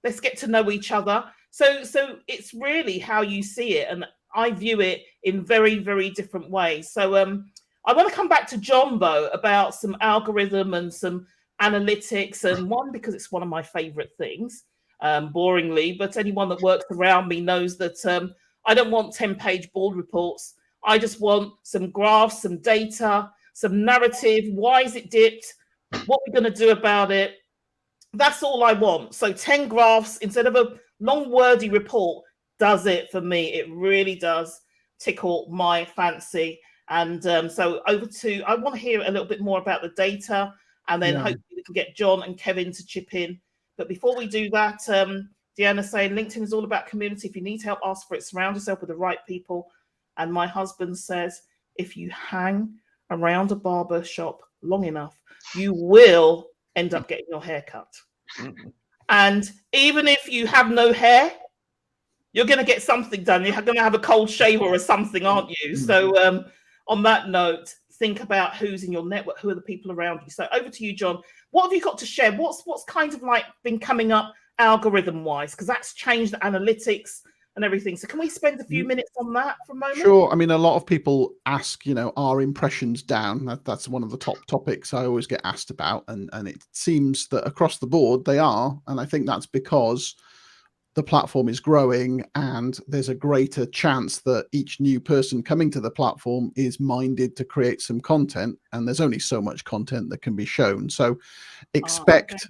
let's get to know each other. So it's really how you see it. And I view it in very, very different ways. So I want to come back to John, though, about some algorithm and some analytics, and one, because it's one of my favorite things, boringly, but anyone that works around me knows that I don't want 10-page board reports. I just want some graphs, some data, some narrative. Why is it dipped? What we're going to do about it? That's all I want. So 10 graphs instead of a long wordy report does it for me. It really does tickle my fancy. And so I want to hear a little bit more about the data, and then hopefully we can get John and Kevin to chip in. But before we do that, Deanna's saying LinkedIn is all about community. If you need help, ask for it. Surround yourself with the right people. And my husband says, if you hang around a barber shop long enough, you will end up getting your hair cut. Mm-hmm. And even if you have no hair, you're going to get something done. You're going to have a cold shave or something, aren't you? Mm-hmm. So on that note, think about who's in your network, who are the people around you. So over to you, John. What have you got to share? What's kind of like been coming up algorithm-wise? Because that's changed the analytics and everything. So can we spend a few minutes on that for a moment? Sure. I mean, a lot of people ask, are impressions down? That's one of the top topics I always get asked about. And it seems that across the board they are. And I think that's because the platform is growing and there's a greater chance that each new person coming to the platform is minded to create some content. And there's only so much content that can be shown. So expect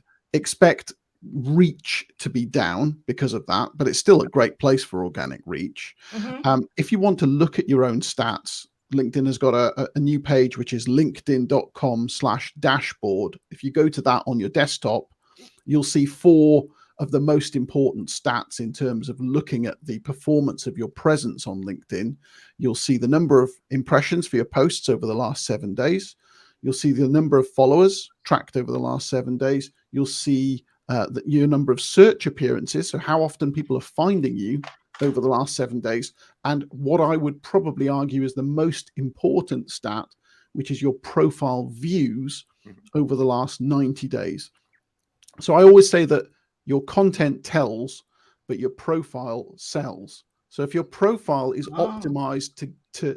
reach to be down because of that, but it's still a great place for organic reach. Mm-hmm. If you want to look at your own stats, LinkedIn has got a new page, which is linkedin.com/dashboard. If you go to that on your desktop, you'll see 4 of the most important stats in terms of looking at the performance of your presence on LinkedIn. You'll see the number of impressions for your posts over the last 7 days. You'll see the number of followers tracked over the last 7 days. You'll see your number of search appearances, so how often people are finding you over the last 7 days, and what I would probably argue is the most important stat, which is your profile views over the last 90 days. So I always say that your content tells, but your profile sells. So if your profile is optimized to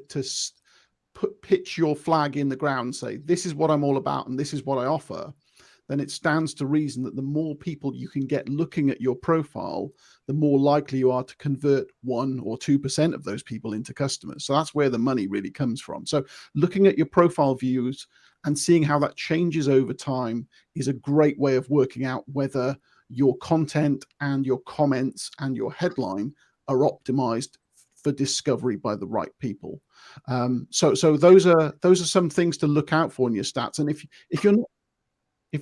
pitch your flag in the ground and say, this is what I'm all about and this is what I offer, then it stands to reason that the more people you can get looking at your profile, the more likely you are to convert 1 or 2% of those people into customers. So that's where the money really comes from. So looking at your profile views and seeing how that changes over time is a great way of working out whether your content and your comments and your headline are optimized for discovery by the right people. So those are some things to look out for in your stats. And if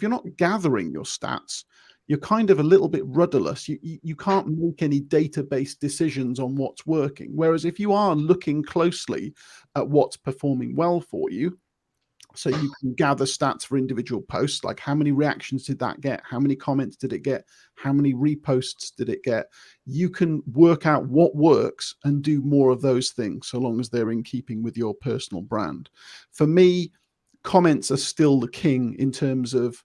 you're not gathering your stats, you're kind of a little bit rudderless. You can't make any database decisions on what's working. Whereas if you are looking closely at what's performing well for you, So you can gather stats for individual posts, like how many reactions did that get? How many comments did it get? How many reposts did it get? You can work out what works and do more of those things, so long as they're in keeping with your personal brand. For me, comments are still the king in terms of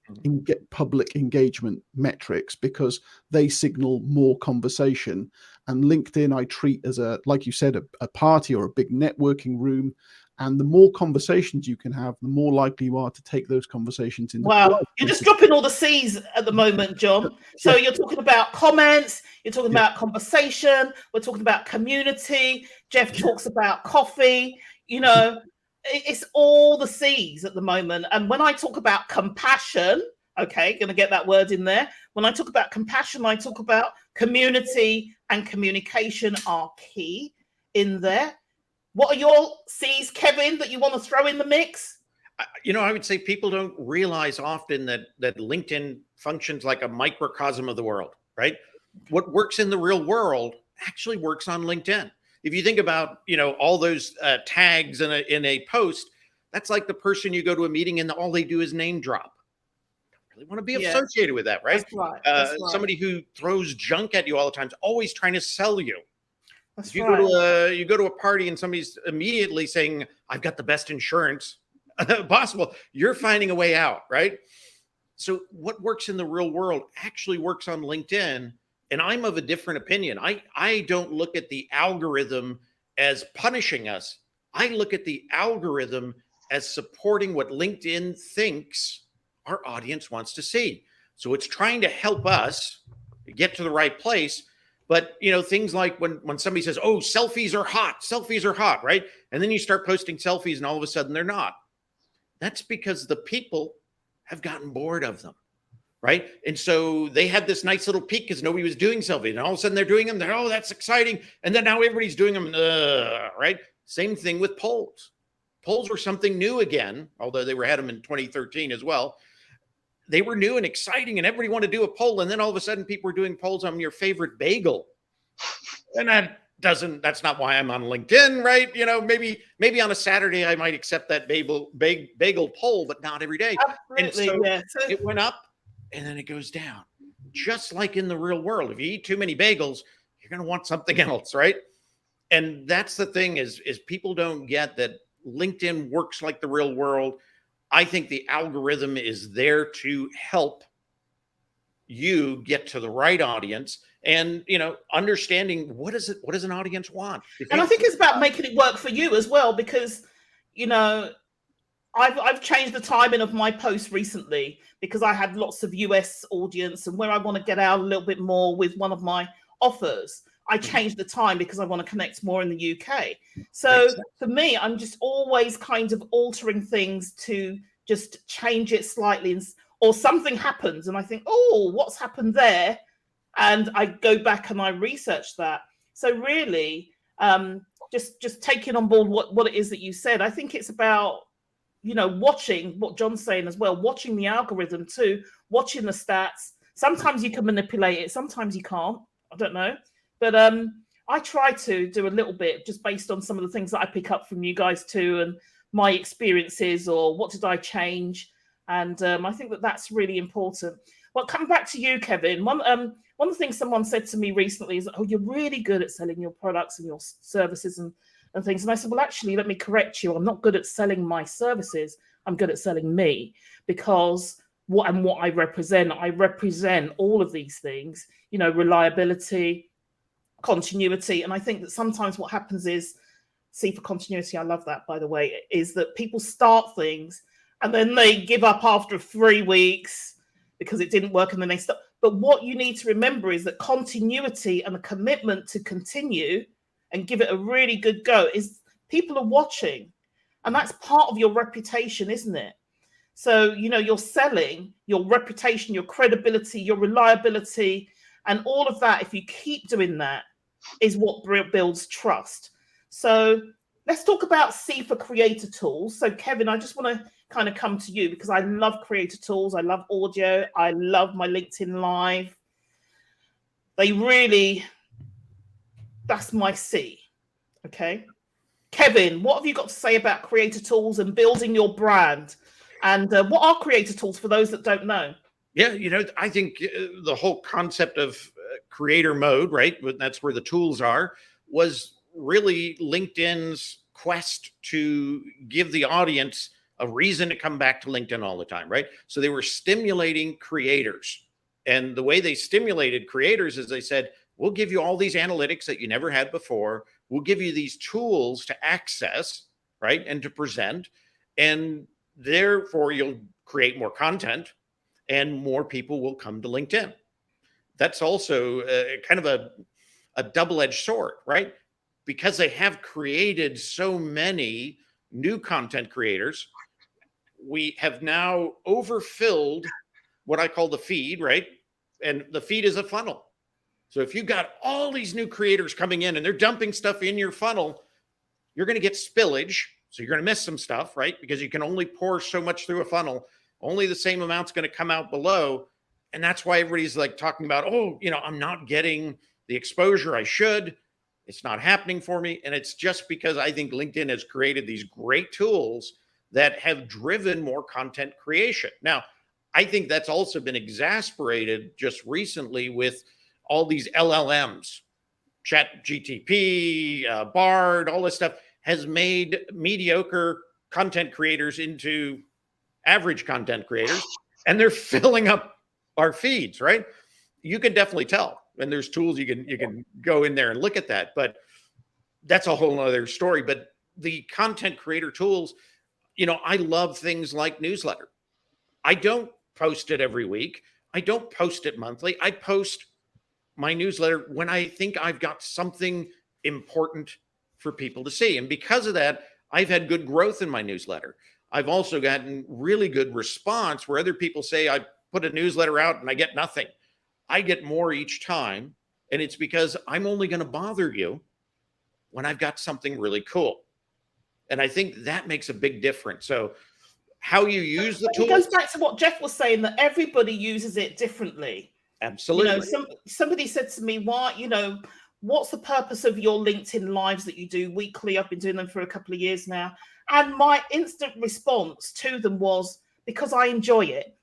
public engagement metrics, because they signal more conversation. And LinkedIn I treat as like you said, a party or a big networking room. And the more conversations you can have, the more likely you are to take those conversations into. Wow, you're just dropping all the C's at the moment, John. So you're talking about comments, you're talking about conversation, we're talking about community. Jeff talks about coffee. It's all the C's at the moment. And when I talk about compassion, okay, going to get that word in there. When I talk about compassion, I talk about community and communication are key in there. What are your C's, Kevin, that you want to throw in the mix? I would say people don't realize often that LinkedIn functions like a microcosm of the world, right? What works in the real world actually works on LinkedIn. If you think about, all those tags in a post, that's like the person you go to a meeting and all they do is name drop. Don't really want to be associated with that, right? That's right. That's right. Somebody who throws junk at you all the time is always trying to sell you. That's you right. you go to a party and somebody's immediately saying, "I've got the best insurance possible," you're finding a way out, right? So what works in the real world actually works on LinkedIn. And I'm of a different opinion. I don't look at the algorithm as punishing us. I look at the algorithm as supporting what LinkedIn thinks our audience wants to see. So it's trying to help us get to the right place. But, things like when somebody says, "Oh, selfies are hot," right? And then you start posting selfies and all of a sudden they're not. That's because the people have gotten bored of them, right? And so they had this nice little peak because nobody was doing selfies. And all of a sudden they're doing them. Oh, that's exciting. And then now everybody's doing them, right? Same thing with polls. Polls were something new again, although they had them in 2013 as well. They were new and exciting, and everybody wanted to do a poll. And then all of a sudden, people were doing polls on your favorite bagel. And that's not why I'm on LinkedIn, right? Maybe on a Saturday, I might accept that bagel poll, but not every day. Absolutely, and so it went up and then it goes down. Just like in the real world, if you eat too many bagels, you're going to want something else, right? And that's the thing is people don't get that LinkedIn works like the real world. I think the algorithm is there to help you get to the right audience and, understanding what does an audience want? And I think it's about making it work for you as well, because, I've changed the timing of my posts recently because I had lots of US audience, and where I want to get out a little bit more with one of my offers, I changed the time because I want to connect more in the UK. So for me, I'm just always kind of altering things to just change it slightly, or something happens and I think, oh, what's happened there? And I go back and I research that. So really, just taking on board what it is that you said. I think it's about, watching what John's saying as well, watching the algorithm too, watching the stats. Sometimes you can manipulate it, sometimes you can't. I don't know. But I try to do a little bit just based on some of the things that I pick up from you guys too, and my experiences, or what did I change. And I think that's really important. Well, coming back to you, Kevin, one of the things someone said to me recently is, "Oh, you're really good at selling your products and your services and things." And I said, "Well, actually, let me correct you. I'm not good at selling my services. I'm good at selling me, because what I represent all of these things, reliability, continuity." And I think that sometimes what happens is, for continuity, I love that, by the way, is that people start things and then they give up after 3 weeks because it didn't work, and then they stop. But what you need to remember is that continuity and a commitment to continue and give it a really good go is people are watching, and that's part of your reputation, isn't it? So, you're selling your reputation, your credibility, your reliability, and all of that. If you keep doing that, is what builds trust. So let's talk about C for creator tools. So Kevin, I just want to kind of come to you because I love creator tools. I love audio. I love my LinkedIn Live. That's my C. Okay. Kevin, what have you got to say about creator tools and building your brand And what are creator tools for those that don't know? Yeah, I think the whole concept of creator mode, right? That's where the tools are, was really LinkedIn's quest to give the audience a reason to come back to LinkedIn all the time, right? So they were stimulating creators. And the way they stimulated creators is they said, we'll give you all these analytics that you never had before. We'll give you these tools to access, right? And to present. And therefore, you'll create more content and more people will come to LinkedIn. That's also kind of a double-edged sword, right? Because they have created so many new content creators, we have now overfilled what I call the feed, right? And the feed is a funnel. So if you've got all these new creators coming in and they're dumping stuff in your funnel, you're going to get spillage. So you're going to miss some stuff, right? Because you can only pour so much through a funnel. Only the same amount's going to come out below. And that's why everybody's like talking about, oh, I'm not getting the exposure I should. It's not happening for me. And it's just because I think LinkedIn has created these great tools that have driven more content creation. Now, I think that's also been exasperated just recently with all these LLMs, ChatGTP, Bard, all this stuff has made mediocre content creators into average content creators, and they're filling up our feeds, right? You can definitely tell. And there's tools you can go in there and look at that, but that's a whole other story. But the content creator tools, I love things like newsletter. I don't post it every week. I don't post it monthly. I post my newsletter when I think I've got something important for people to see. And because of that, I've had good growth in my newsletter. I've also gotten really good response where other people say, I put a newsletter out and I get nothing. I get more each time. And it's because I'm only going to bother you when I've got something really cool. And I think that makes a big difference. So how you use the tool. It goes back to what Jeff was saying, that everybody uses it differently. Absolutely. Somebody said to me, what's the purpose of your LinkedIn lives that you do weekly? I've been doing them for a couple of years now. And my instant response to them was, because I enjoy it.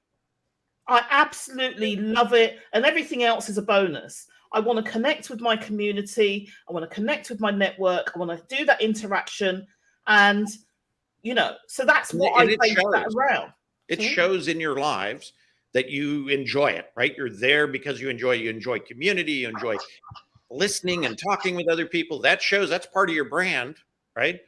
I absolutely love it. And everything else is a bonus. I want to connect with my community. I want to connect with my network. I want to do that interaction. And, so that's what I base that around. It shows in your lives that you enjoy it, right? You're there because you enjoy community, you enjoy listening and talking with other people. That shows, that's part of your brand, right?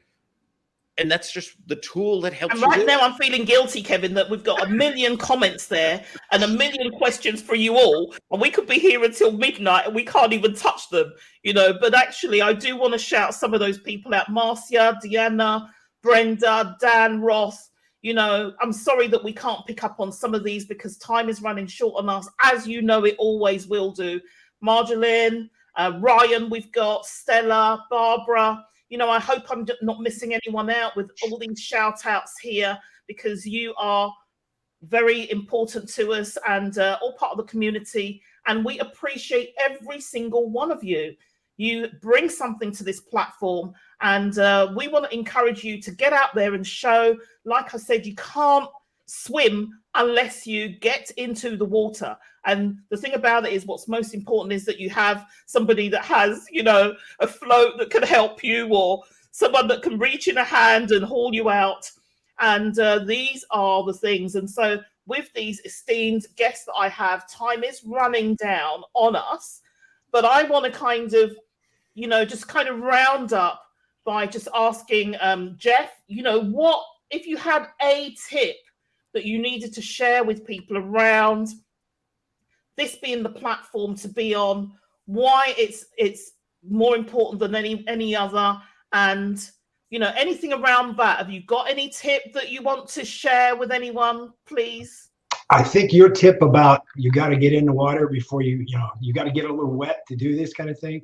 And that's just the tool that helps. And right now I'm feeling guilty, Kevin, that we've got a million comments there and a million questions for you all. And we could be here until midnight and we can't even touch them, But actually, I do want to shout some of those people out. Marcia, Deanna, Brenda, Dan, Ross. I'm sorry that we can't pick up on some of these because time is running short on us, as it always will do. Marjolaine, Ryan, we've got Stella, Barbara. I hope I'm not missing anyone out with all these shout outs here, because you are very important to us and all part of the community. And we appreciate every single one of you. You bring something to this platform, and we want to encourage you to get out there and show. Like I said, you can't swim unless you get into the water. And the thing about it is, what's most important is that you have somebody that has, a float that can help you, or someone that can reach in a hand and haul you out. And these are the things. And so with these esteemed guests that I have, time is running down on us. But I want to kind of, just kind of round up by just asking Jeff, what if you had a tip that you needed to share with people around this being the platform to be on, why it's more important than any other, and anything around that? Have you got any tip that you want to share with anyone, please? I think your tip about you got to get in the water before you got to get a little wet to do this kind of thing.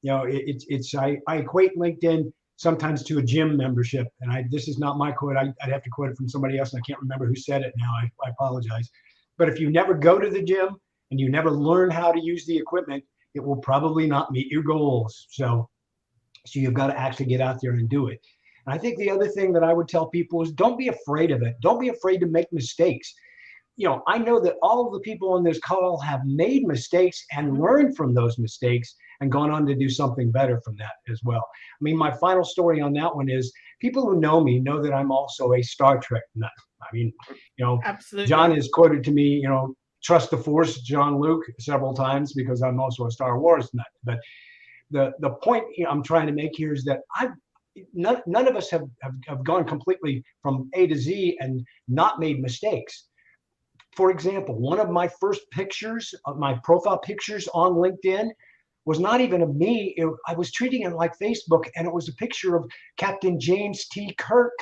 I equate LinkedIn sometimes to a gym membership, and this is not my quote. I'd have to quote it from somebody else, and I can't remember who said it now. I apologize. But if you never go to the gym and you never learn how to use the equipment, it will probably not meet your goals. So you've got to actually get out there and do it. And I think the other thing that I would tell people is don't be afraid of it. Don't be afraid to make mistakes. I know that all of the people on this call have made mistakes and learned from those mistakes and gone on to do something better from that as well. I mean, my final story on that one is people who know me know that I'm also a Star Trek nut. I mean, Absolutely. John has quoted to me, trust the Force, John Luke, several times because I'm also a Star Wars nut. But the point I'm trying to make here is that none of us have gone completely from A to Z and not made mistakes. For example, one of my first pictures, my profile pictures on LinkedIn, was not even of me. I was treating it like Facebook, and it was a picture of Captain James T. Kirk.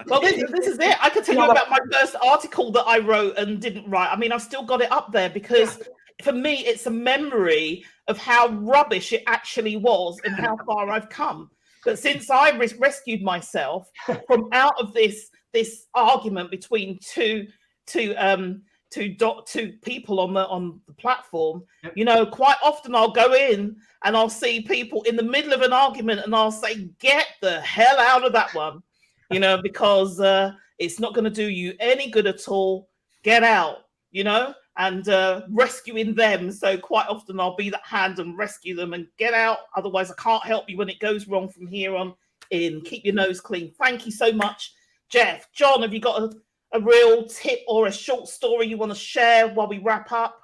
Well, this is it. I could tell you about my first article that I wrote and didn't write. I mean, I've still got it up there because for me, it's a memory of how rubbish it actually was and how far I've come. But since I rescued myself from out of this argument between two people on the platform, quite often I'll go in and I'll see people in the middle of an argument and I'll say, get the hell out of that one, because it's not going to do you any good at all. Get out, and rescuing them. So quite often I'll be that hand and rescue them and get out. Otherwise I can't help you when it goes wrong from here on in. Keep your nose clean. Thank you so much, Jeff. John, have you got a real tip or a short story you want to share while we wrap up?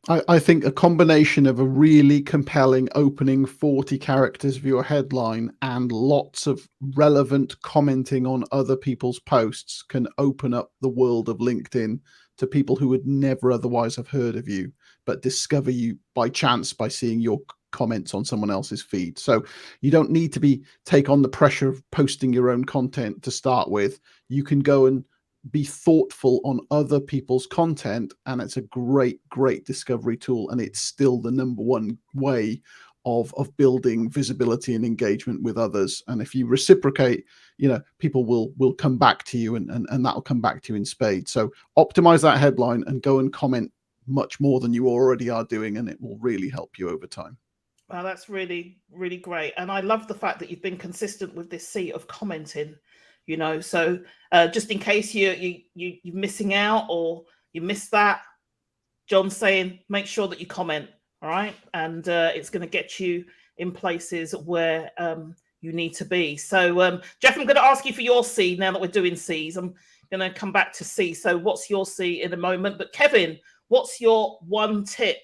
I think a combination of a really compelling opening 40 characters of your headline and lots of relevant commenting on other people's posts can open up the world of LinkedIn to people who would never otherwise have heard of you, but discover you by chance by seeing your comments on someone else's feed. So you don't need to take on the pressure of posting your own content to start with. You can go and be thoughtful on other people's content, and it's a great discovery tool, and it's still the number one way of building visibility and engagement with others. And if you reciprocate, people will come back to you, and that'll come back to you in spades. So optimize that headline and go and comment much more than you already are doing, and it will really help you over time. Well, that's really, really great. And I love the fact that you've been consistent with this sea of commenting. So just in case you're missing out or you missed that, John's saying make sure that you comment, all right? And it's going to get you in places where you need to be. So Jeff, I'm going to ask you for your C now that we're doing C's. I'm going to come back to C. So what's your C in a moment? But Kevin, what's your one tip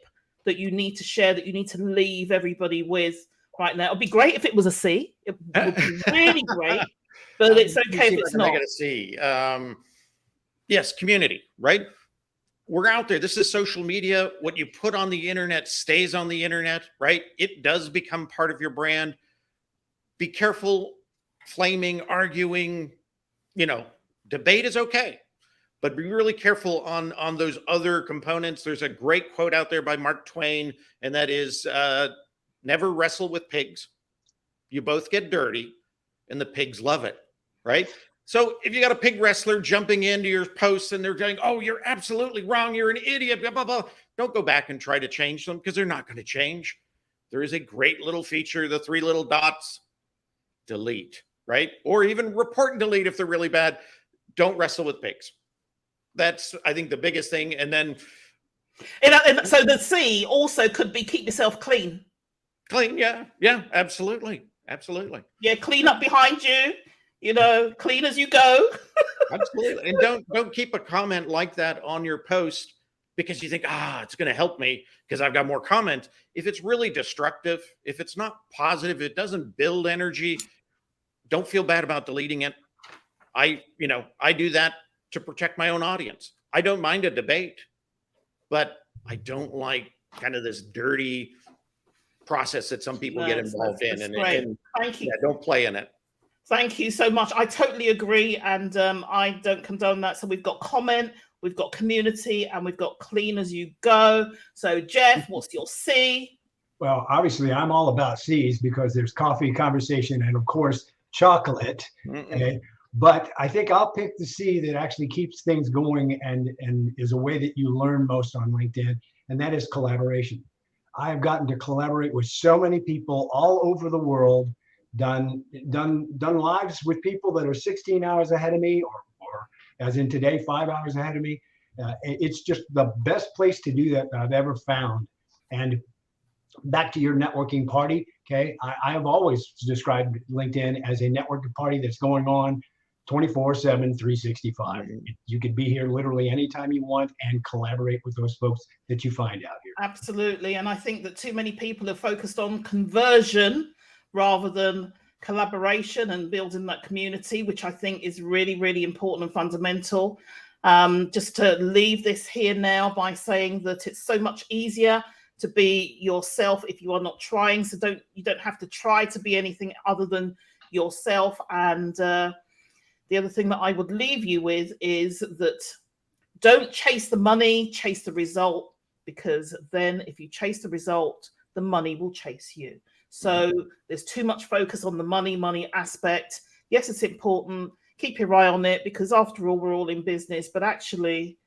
that you need to share, that you need to leave everybody with right now? It'd be great if it was a C. It would be really great. But it's okay if it's not. I got to see. Yes, community, right? We're out there. This is social media. What you put on the internet stays on the internet, right? It does become part of your brand. Be careful flaming, arguing, debate is okay. But be really careful on those other components. There's a great quote out there by Mark Twain, and that is, never wrestle with pigs. You both get dirty, and the pigs love it. Right? So if you got a pig wrestler jumping into your posts and they're going, oh, you're absolutely wrong, you're an idiot, blah, blah, blah, don't go back and try to change them because they're not going to change. There is a great little feature, the 3 little dots, delete, right? Or even report and delete if they're really bad. Don't wrestle with pigs. That's, I think, the biggest thing. And then... And so the C also could be keep yourself clean. Clean, yeah, absolutely. Yeah, clean up behind you. Clean as you go. Absolutely. And don't keep a comment like that on your post because you think, it's going to help me because I've got more comment. If it's really destructive, if it's not positive, it doesn't build energy, don't feel bad about deleting it. I do that to protect my own audience. I don't mind a debate, but I don't like kind of this dirty process that some people get involved in. And thank you. Don't play in it. Thank you so much. I totally agree. And I don't condone that. So we've got comment, we've got community, and we've got clean as you go. So Jeff, what's your C? Well, obviously I'm all about C's because there's coffee, conversation, and of course, chocolate. Okay? But I think I'll pick the C that actually keeps things going and is a way that you learn most on LinkedIn. And that is collaboration. I have gotten to collaborate with so many people all over the world done lives with people that are 16 hours ahead of me, or as in today, 5 hours ahead of me. It's just the best place to do that I've ever found. And back to your networking party, okay? I have always described LinkedIn as a networking party that's going on 24/7, 365. You could be here literally anytime you want and collaborate with those folks that you find out here. Absolutely. And I think that too many people are focused on conversion rather than collaboration and building that community, which I think is really, really important and fundamental. Just to leave this here now by saying that it's so much easier to be yourself if you are not trying. So you don't have to try to be anything other than yourself. And the other thing that I would leave you with is that don't chase the money, chase the result, because then if you chase the result, the money will chase you. So there's too much focus on the money aspect. Yes, it's important. Keep your eye on it, because after all, we're all in business. But actually,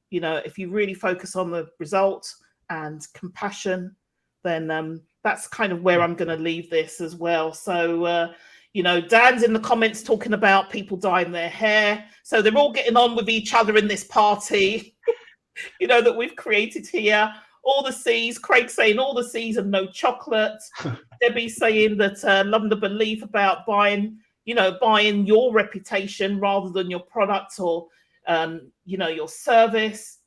if you really focus on the result and compassion, then that's kind of where I'm going to leave this as well. So, Dan's in the comments talking about people dyeing their hair. So they're all getting on with each other in this party, that we've created here. All the C's, Craig saying all the C's and no chocolate. Debbie saying that loving the belief about buying your reputation rather than your product or, your service.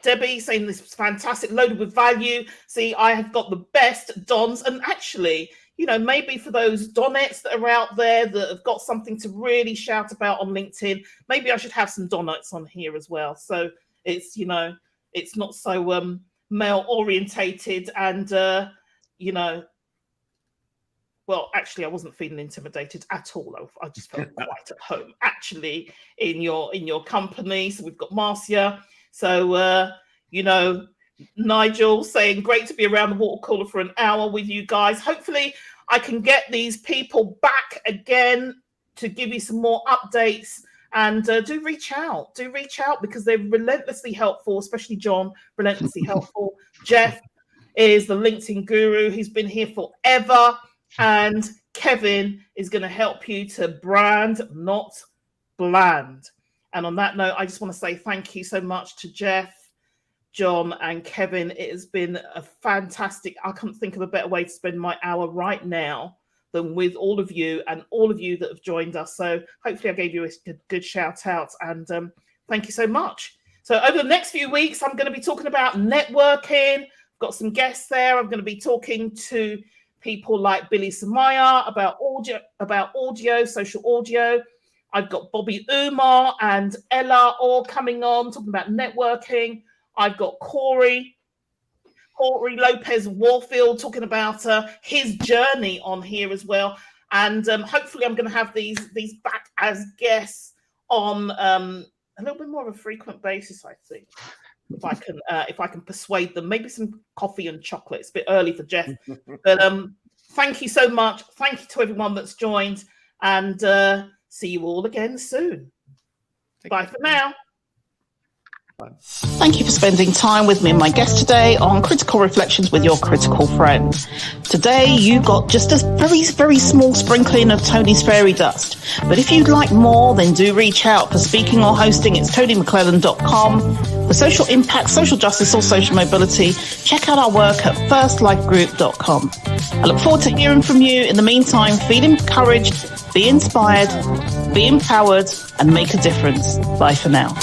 Debbie saying this is fantastic, loaded with value. See, I have got the best Dons. And actually, maybe for those Donettes that are out there that have got something to really shout about on LinkedIn, maybe I should have some Donettes on here as well. So it's, it's not so male orientated and, well, actually, I wasn't feeling intimidated at all. I just felt quite at home, actually, in your company. So we've got Marcia. So, Nigel saying, great to be around the water cooler for an hour with you guys. Hopefully, I can get these people back again to give you some more updates. And do reach out because they're relentlessly helpful, especially John, relentlessly helpful. Jeff is the LinkedIn guru. He's been here forever. And Kevin is going to help you to brand, not bland. And on that note, I just want to say thank you so much to Jeff, John, and Kevin. It has been a fantastic, I couldn't think of a better way to spend my hour right now than with all of you and all of you that have joined us. So hopefully I gave you a good shout out, and thank you so much. So over the next few weeks, I'm going to be talking about networking. I've got some guests there. I'm going to be talking to people like Billy Samaya about audio, social audio. I've got Bobby Umar and Ella all coming on, talking about networking. I've got Corey Lopez Warfield talking about his journey on here as well. And hopefully I'm going to have these back as guests on a little bit more of a frequent basis, I think. If I can persuade them, maybe some coffee and chocolate. It's a bit early for Jeff, but thank you so much. Thank you to everyone that's joined, and see you all again soon. Bye for now. Thank you for spending time with me and my guest today on Critical Reflections with Your Critical Friend. Today, you got just a very, very small sprinkling of Toni's fairy dust. But if you'd like more, then do reach out. For speaking or hosting, it's ToniMcLelland.com. For social impact, social justice, or social mobility, check out our work at firstlifegroup.com. I look forward to hearing from you. In the meantime, feel encouraged, be inspired, be empowered, and make a difference. Bye for now.